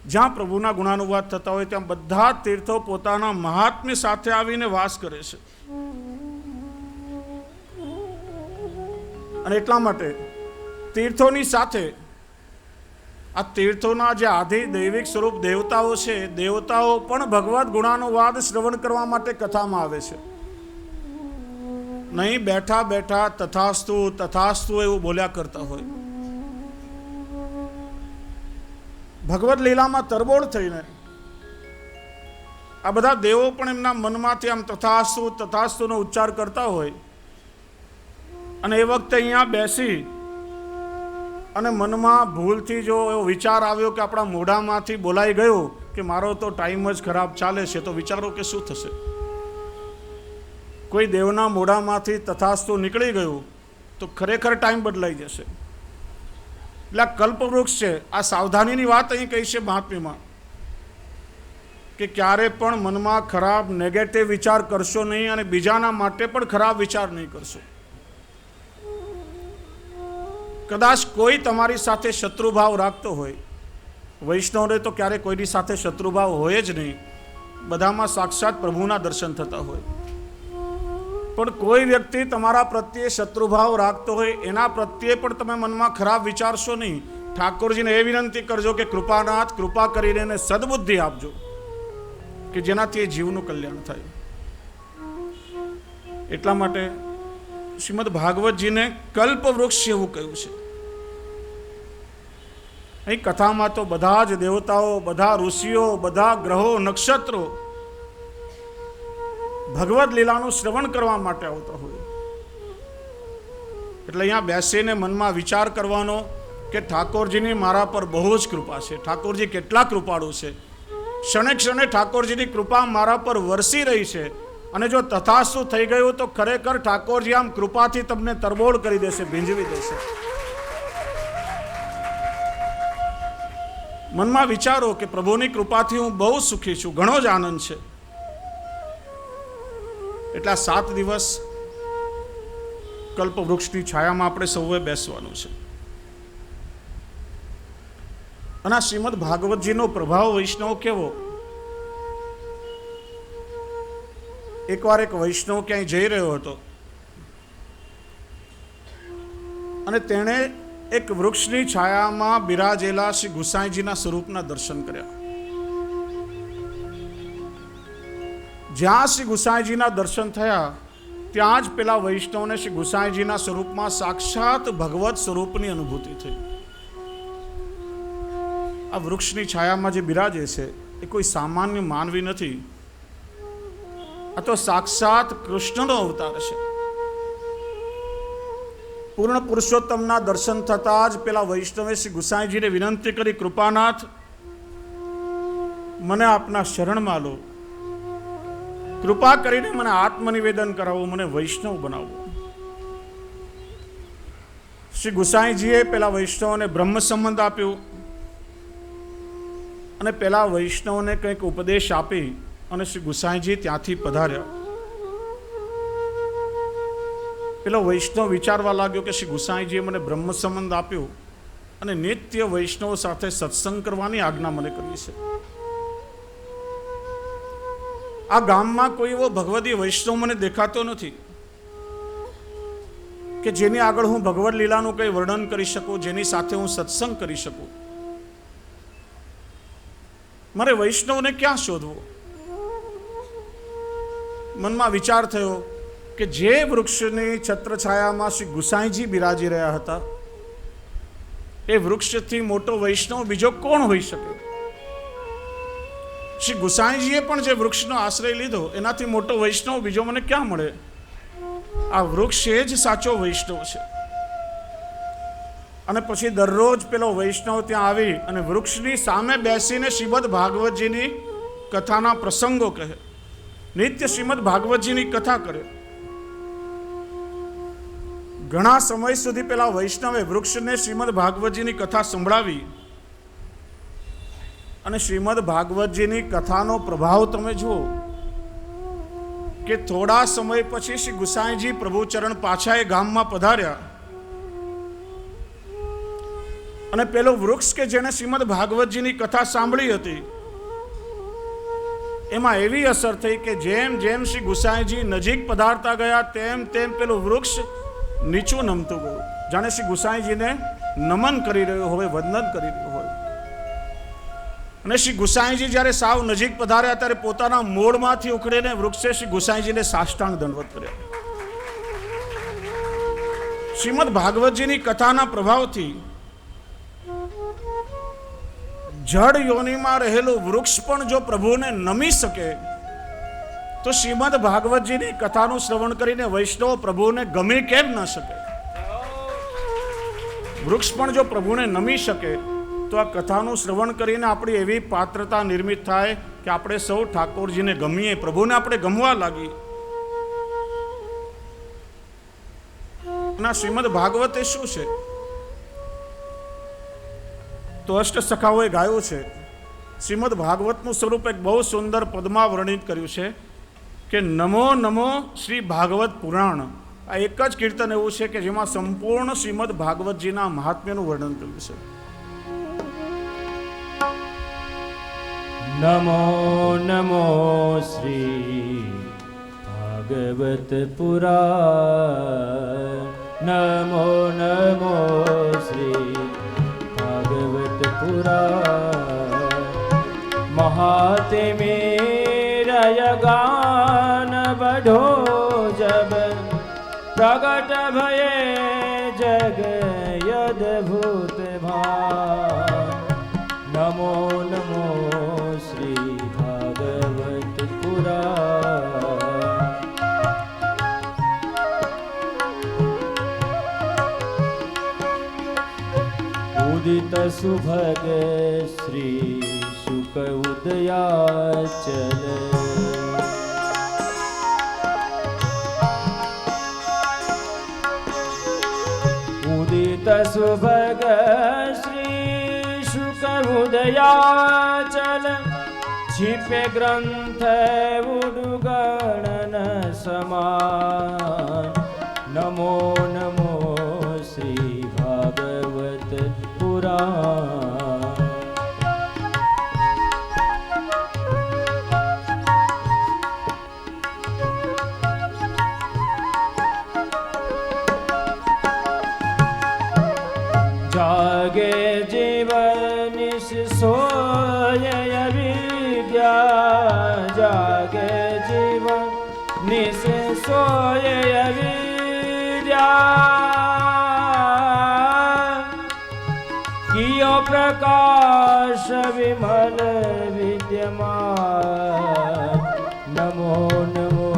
જ્યાં પ્રભુના ગુણાનુવાદ થતા હોય ત્યાં બધા તીર્થો પોતાના મહાત્મ્ય સાથે આવીને વાસ કરે છે. અને એટલા માટે તીર્થોની સાથે આ તીર્થોના જે આધિ દૈવિક સ્વરૂપ દેવતાઓ છે, દેવતાઓ પણ ભગવદ્ ગુણાનુવાદ શ્રવણ કરવા માટે કથામાં આવે છે. નહીં બેઠા બેઠા તથાસ્તુ તથાસ્તુ એવું બોલ્યા કરતા હોય. ભગવદ્ લીલામાં તરબોળ થઈને આ બધા દેવો પણ એમના મનમાંથી આમ તથાસ્તુ તથાસ્તુનો ઉચ્ચાર કરતા હોય. અને એ વખતે અહીંયા બેસી અને મનમાં ભૂલથી જો એવો વિચાર આવ્યો કે આપણા મોઢામાંથી બોલાઈ ગયો કે મારો તો ટાઈમ જ ખરાબ ચાલે છે, તો વિચારો કે શું થશે. કોઈ દેવના મોઢામાંથી તથાસ્તુ નીકળી ગયું તો ખરેખર ટાઈમ બદલાઈ જશે. એટલે આ કલ્પવૃક્ષ છે. આ સાવધાનીની વાત અહીં કહી છે મહાત્મ્યમાં કે ક્યારે પણ મનમાં ખરાબ નેગેટિવ વિચાર કરશો નહીં અને બીજાના માટે પણ ખરાબ વિચાર નહીં કરશો. કદાચ કોઈ તમારી સાથે શત્રુભાવ રાખતો હોય, વૈષ્ણવને તો ક્યારે કોઈની સાથે શત્રુભાવ હોય જ નહીં, બધામાં સાક્ષાત પ્રભુના દર્શન થતા હોય. પણ કોઈ વ્યક્તિ તમારા પ્રત્યે શત્રુભાવ રાખતો હોય એના પ્રત્યે પણ તમે મનમાં ખરાબ વિચારશો નહીં. ઠાકોરજીને એ વિનંતી કરજો કે કૃપાનાથ કૃપા કરીને એને સદબુદ્ધિ આપજો કે જેનાથી એ જીવનું કલ્યાણ થાય. એટલા માટે શ્રીમદ ભાગવતજીને કલ્પવૃક્ષ એવું કહ્યું છે. અહીં કથામાં તો બધા જ દેવતાઓ, બધા ઋષિઓ, બધા ગ્રહો, નક્ષત્રો ભગવદ્ લીલાનું શ્રવણ કરવા માટે આવતા હોય. એટલે અહીંયા બેસીને મનમાં વિચાર કરવાનો કે ઠાકોરજીની મારા પર બહુ જ કૃપા છે, ઠાકોરજી કેટલા કૃપાળુ છે, ક્ષણે ક્ષણે ઠાકોરજીની કૃપા મારા પર વરસી રહી છે. અને જો તથાસ્તુ થઈ ગયું તો ખરેખર ઠાકોરજી આમ કૃપાથી તમને તરબોળ કરી દેશે, ભીંજવી દેશે. મનમાં વિચારો કે પ્રભુની કૃપાથી હું બહુ સુખી છું, ઘણો જ આનંદ છે. એટલા 7 દિવસ કલ્પવૃક્ષની છાયામાં આપણે સૌએ બેસવાનું છે. અને આ શ્રીમદ ભાગવતજીનો પ્રભાવ વૈષ્ણવ કેવો. એકવાર એક વૈષ્ણવ ક્યાંય જઈ રહ્યો હતો અને તેણે એક વૃક્ષની છાયામાં બિરાજેલા શ્રી ગુસાઈજીના સ્વરૂપના દર્શન કર્યા. જ્યાં શ્રી ગુસાઈજીના દર્શન થયા ત્યાં જ પેલા વૈષ્ણવને શ્રી ગુસાઈજીના સ્વરૂપમાં સાક્ષાત ભગવત સ્વરૂપની અનુભૂતિ થઈ. આ વૃક્ષની છાયામાં જે બિરાજે છે એ કોઈ સામાન્ય માનવી નથી, આ તો સાક્ષાત કૃષ્ણનો અવતાર છે. પૂર્ણ પુરુષોત્તમના દર્શન થતાં જ પેલા વૈષ્ણવે શ્રી ગુસાઈજીને વિનંતી કરી, કૃપાનાથ મને આપના શરણમાં લો, કૃપા કરીને મને આત્મનિવેદન કરાવો, મને વૈષ્ણવ બનાવો. શ્રી ગુસાઈજીએ પેલા વૈષ્ણવને બ્રહ્મ સંબંધ આપ્યું અને પેલા વૈષ્ણવને કંઈક ઉપદેશ આપી અને શ્રી ગુસાઈજી ત્યાંથી પધાર્યા. પેલો વૈષ્ણવ વિચારવા લાગ્યો કે શ્રી ગુસાઈજીએ મને બ્રહ્મ સંબંધ આપ્યો અને નિત્ય વૈષ્ણવ સાથે સત્સંગ કરવાની આજ્ઞા મને કરી છે. આ ગામમાં કોઈ એવો ભગવદી વૈષ્ણવ મને દેખાતો નથી કે જેની આગળ હું ભગવદ લીલાનું કંઈ વર્ણન કરી શકું, જેની સાથે હું સત્સંગ કરી શકું. મારે વૈષ્ણવને ક્યાં શોધવો? મનમાં વિચાર થયો કે જે વૃક્ષની છત્રછાયામાં શ્રી ગુસાઈજી બિરાજી રહ્યા હતા એ વૃક્ષથી મોટો વૈષ્ણવ બીજો કોણ હોઈ શકે? શ્રી ગુસાઈજીએ પણ જે વૃક્ષનો આશ્રય લીધો એનાથી મોટો વૈષ્ણવ બીજો મને ક્યાં મળે? આ વૃક્ષ એ જ સાચો વૈષ્ણવ છે. અને પછી દરરોજ પેલો વૈષ્ણવ ત્યાં આવી અને વૃક્ષની સામે બેસીને શ્રીમદ ભાગવતજીની કથાના પ્રસંગો કહે, નિત્ય શ્રીમદ ભાગવતજીની કથા કરે. ઘણા સમય સુધી પેલા વૈષ્ણવે વૃક્ષને શ્રીમદ ભાગવતજીની કથા સંભળાવી અને શ્રીમદ ભાગવતજીની કથાનો પ્રભાવ તમે જુઓ કે થોડા સમય પછી શ્રી ગુસાઈજી પ્રભુચરણ પાછા એ ગામમાં પધાર્યા અને પેલો વૃક્ષ કે જેને શ્રીમદ ભાગવતજીની કથા સાંભળી હતી એમાં એવી અસર થઈ કે જેમ જેમ શ્રી ગુસાઈજી નજીક પધારતા ગયા તેમ તેમ પેલું વૃક્ષ નીચું નમતું ગયું, જાણે શ્રી ગુસાઈજીને નમન કરી રહ્યો હોય, વંદન કરી રહ્યો હોય. અને શ્રી ગુસાઈજી જ્યારે સાવ નજીક પધાર્યા ત્યારે પોતાના મૂળમાંથી ઉખડીને વૃક્ષે શ્રી ગુસાઈજીને સાષ્ટાંગ દંડવત કર્યા. શ્રીમદ ભાગવતજીની કથાના પ્રભાવથી જડ યોનિમાં રહેલું વૃક્ષ પણ જો પ્રભુને નમી શકે તો શ્રીમદ ભાગવતજીની કથાનું શ્રવણ કરીને વૈષ્ણવ પ્રભુને ગમે કેમ ન શકે? વૃક્ષ પણ જો પ્રભુને નમી શકે તો આ કથાનું શ્રવણ કરીને આપણી એવી પાત્રતા નિર્મિત થાય કે આપણે સૌ ઠાકોરજીને ગમીએ, પ્રભુને આપણે ગમવા લાગીએ. ના શ્રીમદ ભાગવત એ શું છે? તો અષ્ટ સખાઓએ ગાયું છે. શ્રીમદ ભાગવતનું સ્વરૂપ એક બહુ સુંદર પદમાં વર્ણિત કર્યું છે કે નમો નમો શ્રી ભાગવત પુરાણ. આ એક જ કીર્તન એવું છે કે જેમાં સંપૂર્ણ શ્રીમદ ભાગવતજીના મહાત્મ્યનું વર્ણન કર્યું છે. નમો નમો શ્રી ભાગવત પુરાણ. નમો નમો શ્રી ભાગવત પુરાણ. महात्मेरय गान बढ़ो जब प्रगट भये जग यद्भुत भान. नमो नमो श्री भागवत पुराण. उदित सुभग श्री शुक उदयाचल. उदित सुभग श्री शुक उदयाचल. छिपे ग्रंथ उडुगणन समान. नमो नमो श्री भागवत पुराण. जागे जीवन सोय विद्या. जागे जीवन निस सोय विद्या. कियो प्रकाश विमल विद्यमान. नमो नमो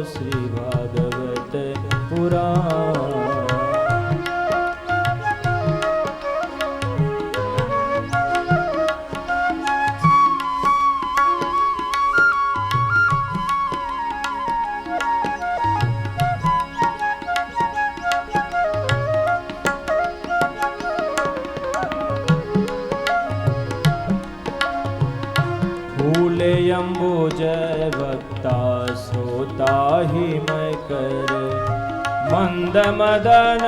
श्री भागवत पुराण. अंबुज भक्ता श्रोता ही मैं कर. મંદ મદન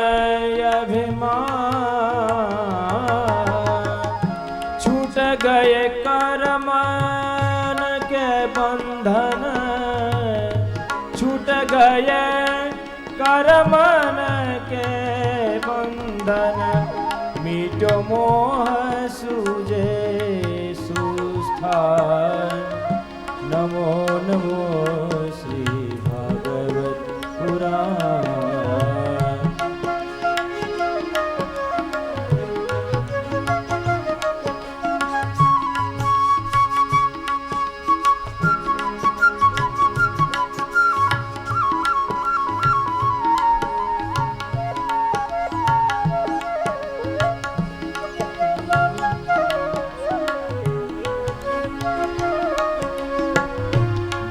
અભિમાન છૂટ ગયે કર્મન કે બંધન છૂટ ગયે કર્મન કે બંધન મીટો મોહ સુજે સુસ્થાન નમો નમો શ્રી ભાગવત પુરાણ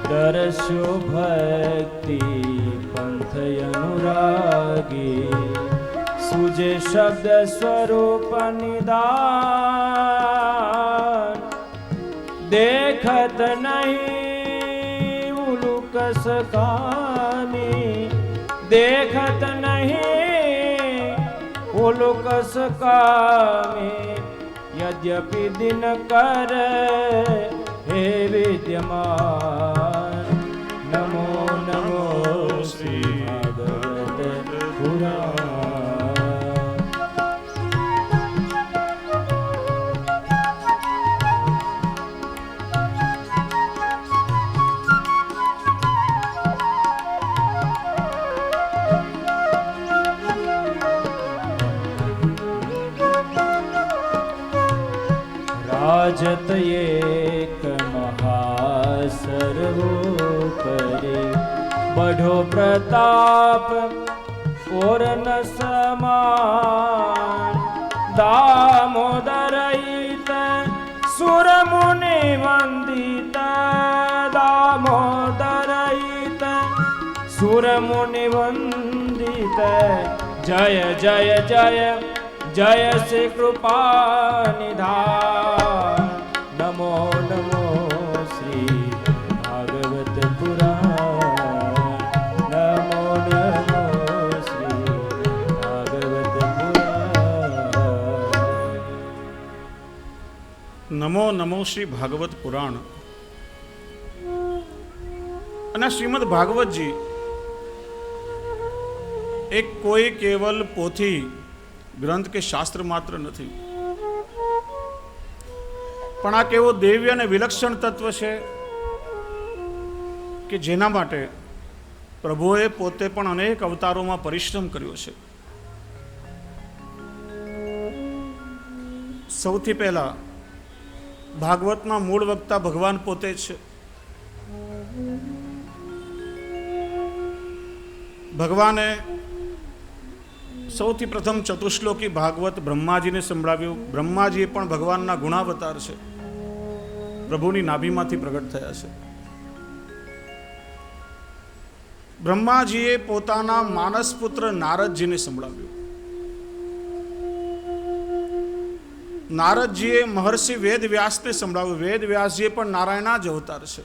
દર્શો ભક્તિ પંથ અનુરાગી સુજે શબ્દ સ્વરૂપ નિદાન દેખત નહીં ઉલુક સકાની દેખત નહીં ઉલુક સકામી યદ્યપિ દિન કર હે વિદ્યમાન નમો નમો શ્રી ભાગવત પુરાણ રાજત એક મહાસર્વોપરી બઢો પ્રતાપ ઓર ન સમાન દામોદરઈત સુર મુનિ વંદિત દામોદરઈત સુર મુનિ વંદિત જય જય જય જય શ્રી કૃપા નિધાન નમો નમો શ્રી ભાગવત પુરાણ નમો નમો શ્રી ભાગવત પુરાણ નમો નમો શ્રી ભાગવત પુરાણ. અને શ્રીમદ ભાગવતજી એક કોઈ કેવલ પોથી ગ્રંથ કે શાસ્ત્ર માત્ર નથી, પણ આ કેવો દિવ્ય અને વિલક્ષણ તત્વ છે કે જેના માટે પ્રભુએ પોતે પણ અનેક અવતારોમાં પરિશ્રમ કર્યો છે. સૌથી પહેલા ભાગવતમાં મૂળ વક્તા ભગવાન પોતે છે. ભગવાને સૌથી પ્રથમ ચતુશ્લોકી ભાગવત બ્રહ્માજીને સંભળાવ્યું. બ્રહ્માજી પણ ભગવાનના ગુણાવતાર છે, પ્રભુની નાભીમાંથી પ્રગટ થયા છે. બ્રહ્માજીએ પોતાના માનસ પુત્ર નારદજીને સંભળાવ્યું. નારદજીએ મહર્ષિ વેદ વ્યાસને સંભળાવ્યું. વેદ વ્યાસજીએ પણ નારાયણા જ અવતાર છે.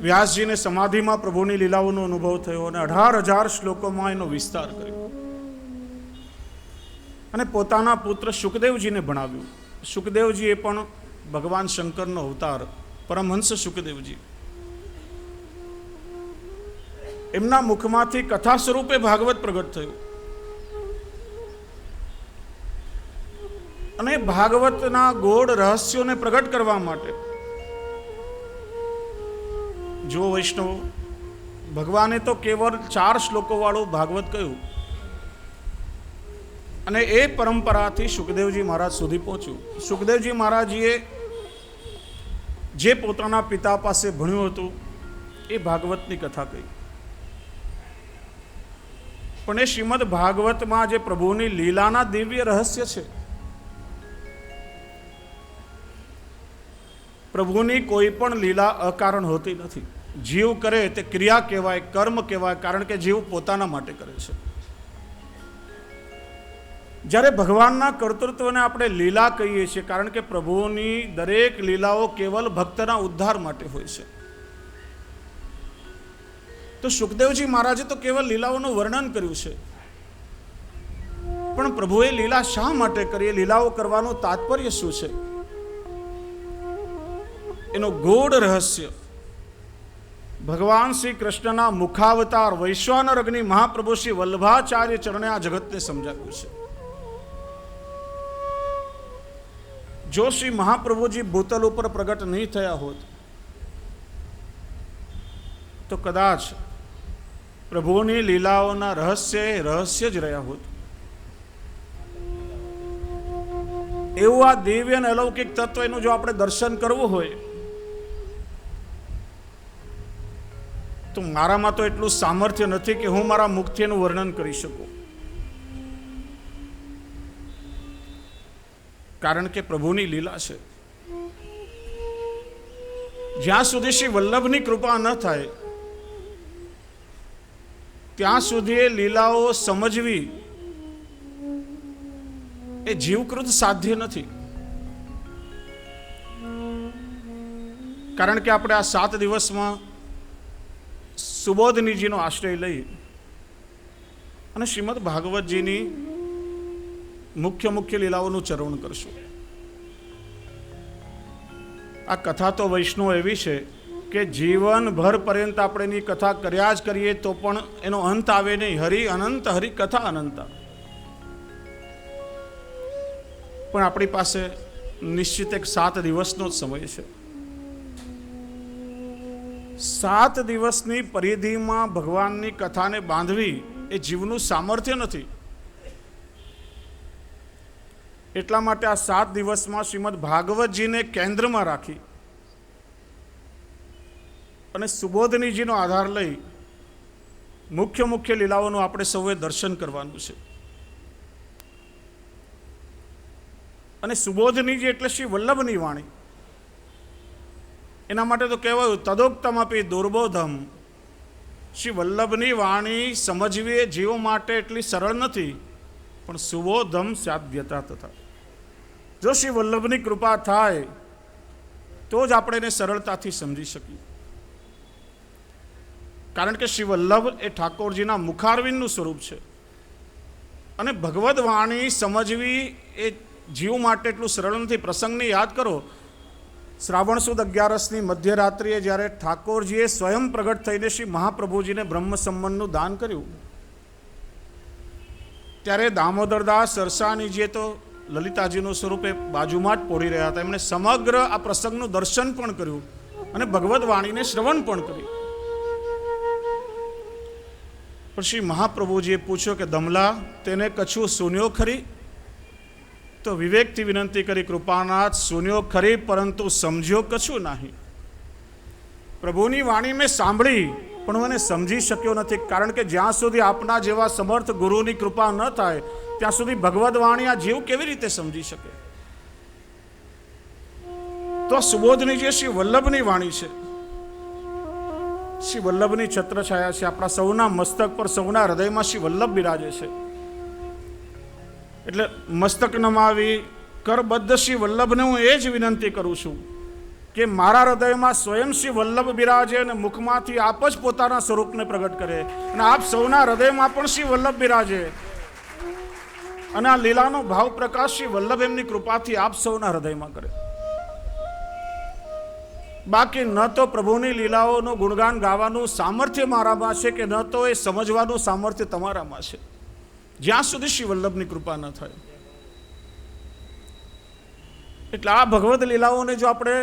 વ્યાસજીને સમાધિમાં પ્રભુની લીલાઓનો અનુભવ થયો અને 18,000 શ્લોકોમાં એનો વિસ્તાર કર્યો અને પોતાના પુત્ર શુકદેવજીને ભણાવ્યું. શુકદેવજી એ પણ ભગવાન શંકરનો અવતાર, પરમહંસ શુકદેવજી. એમના મુખમાંથી કથા સ્વરૂપે ભાગવત પ્રગટ થયું અને ભાગવતના ગોળ રહસ્યોને પ્રગટ કરવા માટે જો વૈષ્ણવ, ભગવાને તો કેવળ 4 શ્લોકો વાળું ભાગવત કહ્યું અને એ પરંપરાથી સુખદેવજી મહારાજ સુધી પહોંચ્યું. સુખદેવજી મહારાજીએ જે પોતાના પિતા પાસે ભણ્યું હતું એ ભાગવતની કથા કહી, પણ એ શ્રીમદ ભાગવતમાં જે પ્રભુની લીલાના દિવ્ય રહસ્ય છે, પ્રભુની કોઈ પણ લીલા અકારણ હોતી નથી. જીવ કરે તે ક્રિયા કહેવાય, કર્મ કહેવાય, કારણ કે જીવ પોતાના માટે કરે છે. જ્યારે ભગવાનના કર્તૃત્વને આપણે લીલા કહીએ છીએ, કારણ કે પ્રભુની દરેક લીલાઓ કેવલ ભક્તના ઉદ્ધાર માટે હોય છે. તો સુખદેવજી મહારાજે તો કેવલ લીલાઓનું વર્ણન કર્યું છે, પણ પ્રભુએ લીલા શા માટે કરી, લીલાઓ કરવાનું તાત્પર્ય શું છે, એનો ગૂઢ રહસ્ય ભગવાન શ્રી કૃષ્ણના મુખાવતાર વૈશ્વાનર અગ્નિ મહાપ્રભુ શ્રી વલ્લભાચાર્ય ચરણે આ જગતને સમજાવ્યું છે. જો શ્રી મહાપ્રભુજી ભૂતલ ઉપર પ્રગટ નહીં થયા હોત તો કદાચ પ્રભુની લીલાઓના રહસ્ય જ રહ્યા હોત. એવું આ દિવ્ય અને અલૌકિક તત્વ એનું જો આપણે દર્શન કરવું હોય તો મારામાં તો એટલું સામર્થ્ય નથી કે હું મારા મુખથી એનું વર્ણન કરી શકું, કારણ કે પ્રભુની લીલા છે. જ્યાં સુધી શ્રી વલ્લભની કૃપા ન થાય ત્યાં સુધી એ લીલાઓ સમજવી એ જીવકૃત સાધ્ય નથી. કારણ કે આપણે આ 7 દિવસમાં સુબોધનીજીનો આશ્રય લઈ અને શ્રીમદ ભાગવતજીની મુખ્ય લીલાઓનું ચરવણ કરશું. આ કથા તો વૈષ્ણવ એવી છે કે જીવનભર પર્યંત આપણે એની કથા કર્યા જ કરીએ તો પણ એનો અંત આવે નહીં. હરિ અનંત, હરિ કથા અનંતા. પણ આપણી પાસે નિશ્ચિત એક 7 દિવસનો જ સમય છે. 7 દિવસની પરિધિમાં ભગવાનની કથાને બાંધવી એ જીવનું સામર્થ્ય નથી. એટલા માટે આ 7 દિવસમાં શ્રીમદ ભાગવતજીને કેન્દ્રમાં રાખી અને સુબોધનીજીનો આધાર લઈ મુખ્ય લીલાઓનું આપણે સૌએ દર્શન કરવાનું છે. અને સુબોધનીજી એટલે શ્રી વલ્લભની વાણી. એના માટે તો કહેવાયું તદોક્તમપી દુર્બોધમ. શ્રી વલ્લભની વાણી સમજવી એ જીવો માટે એટલી સરળ નથી, પણ સુબોધમ સાધ્યતા તથા. જો શ્રી વલ્લભની કૃપા થાય તો જ આપણે એને સરળતાથી સમજી શકીએ. કારણ કે શ્રી વલ્લભ એ ઠાકોરજીના મુખારવિંદનું સ્વરૂપ છે અને ભગવદ વાણી સમજવી એ જીવ માટે એટલું સરળ નથી. પ્રસંગને યાદ કરો, શ્રાવણ સુદ 11ની મધ્યરાત્રિએ જ્યારે ઠાકોરજીએ સ્વયં પ્રગટ થઈને શ્રી મહાપ્રભુજીને બ્રહ્મ સંબંધનું દાન કર્યું ત્યારે દામોદરદાસ સરસાણીજીએ તો લલિતાજીનું સ્વરૂપ એ બાજુમાં જ પોરી રહ્યા હતા. એમણે સમગ્ર આ પ્રસંગનું દર્શન પણ કર્યું અને ભગવદ વાણીને શ્રવણ પણ કર્યું. પણ શ્રી મહાપ્રભુજીએ પૂછ્યો કે દમલા તેને કછું સુન્યો ખરી? તો વિવેકથી વિનંતી કરી, કૃપાનાથ સુન્યો ખરી પરંતુ સમજ્યો કછું નહીં. પ્રભુની વાણી મેં સાંભળી પણ મને સમજી શક્યો નથી, કારણ કે જ્યાં સુધી આપના જેવા સમર્થ ગુરુની કૃપા ન થાય ત્યાં સુધી ભગવદ વાણી આ જીવ કેવી રીતે સમજી શકે? તો સુબોધની જે શ્રી વલ્લભની વાણી છે, શ્રી વલ્લભની છત્રછાયા છે. આપણા સૌના મસ્તક પર, સૌના હૃદયમાં શ્રી વલ્લભ બિરાજે છે. એટલે મસ્તક નમાવી કરબદ્ધ શ્રી વલ્લભને હું એ જ વિનંતી કરું છું કે મારા હૃદયમાં સ્વયં શ્રી વલ્લભ બિરાજે અને મુખમાંથી આપ જ પોતાના સ્વરૂપને પ્રગટ કરે અને આપ સૌના હૃદયમાં પણ શ્રી વલ્લભ બિરાજે અને આ લીલાનો ભાવ પ્રકાશ શ્રી વલ્લભ એમની કૃપાથી આપ સૌના હૃદયમાં કરે. બાકી ન તો પ્રભુની લીલાઓનું ગુણગાન ગાવાનું સામર્થ્ય મારામાં છે કે ન તો એ સમજવાનું સામર્થ્ય તમારામાં છે, જ્યાં સુધી શ્રી વલ્લભની કૃપા ન થાય. એટલે આ ભગવદ લીલાઓને જો આપણે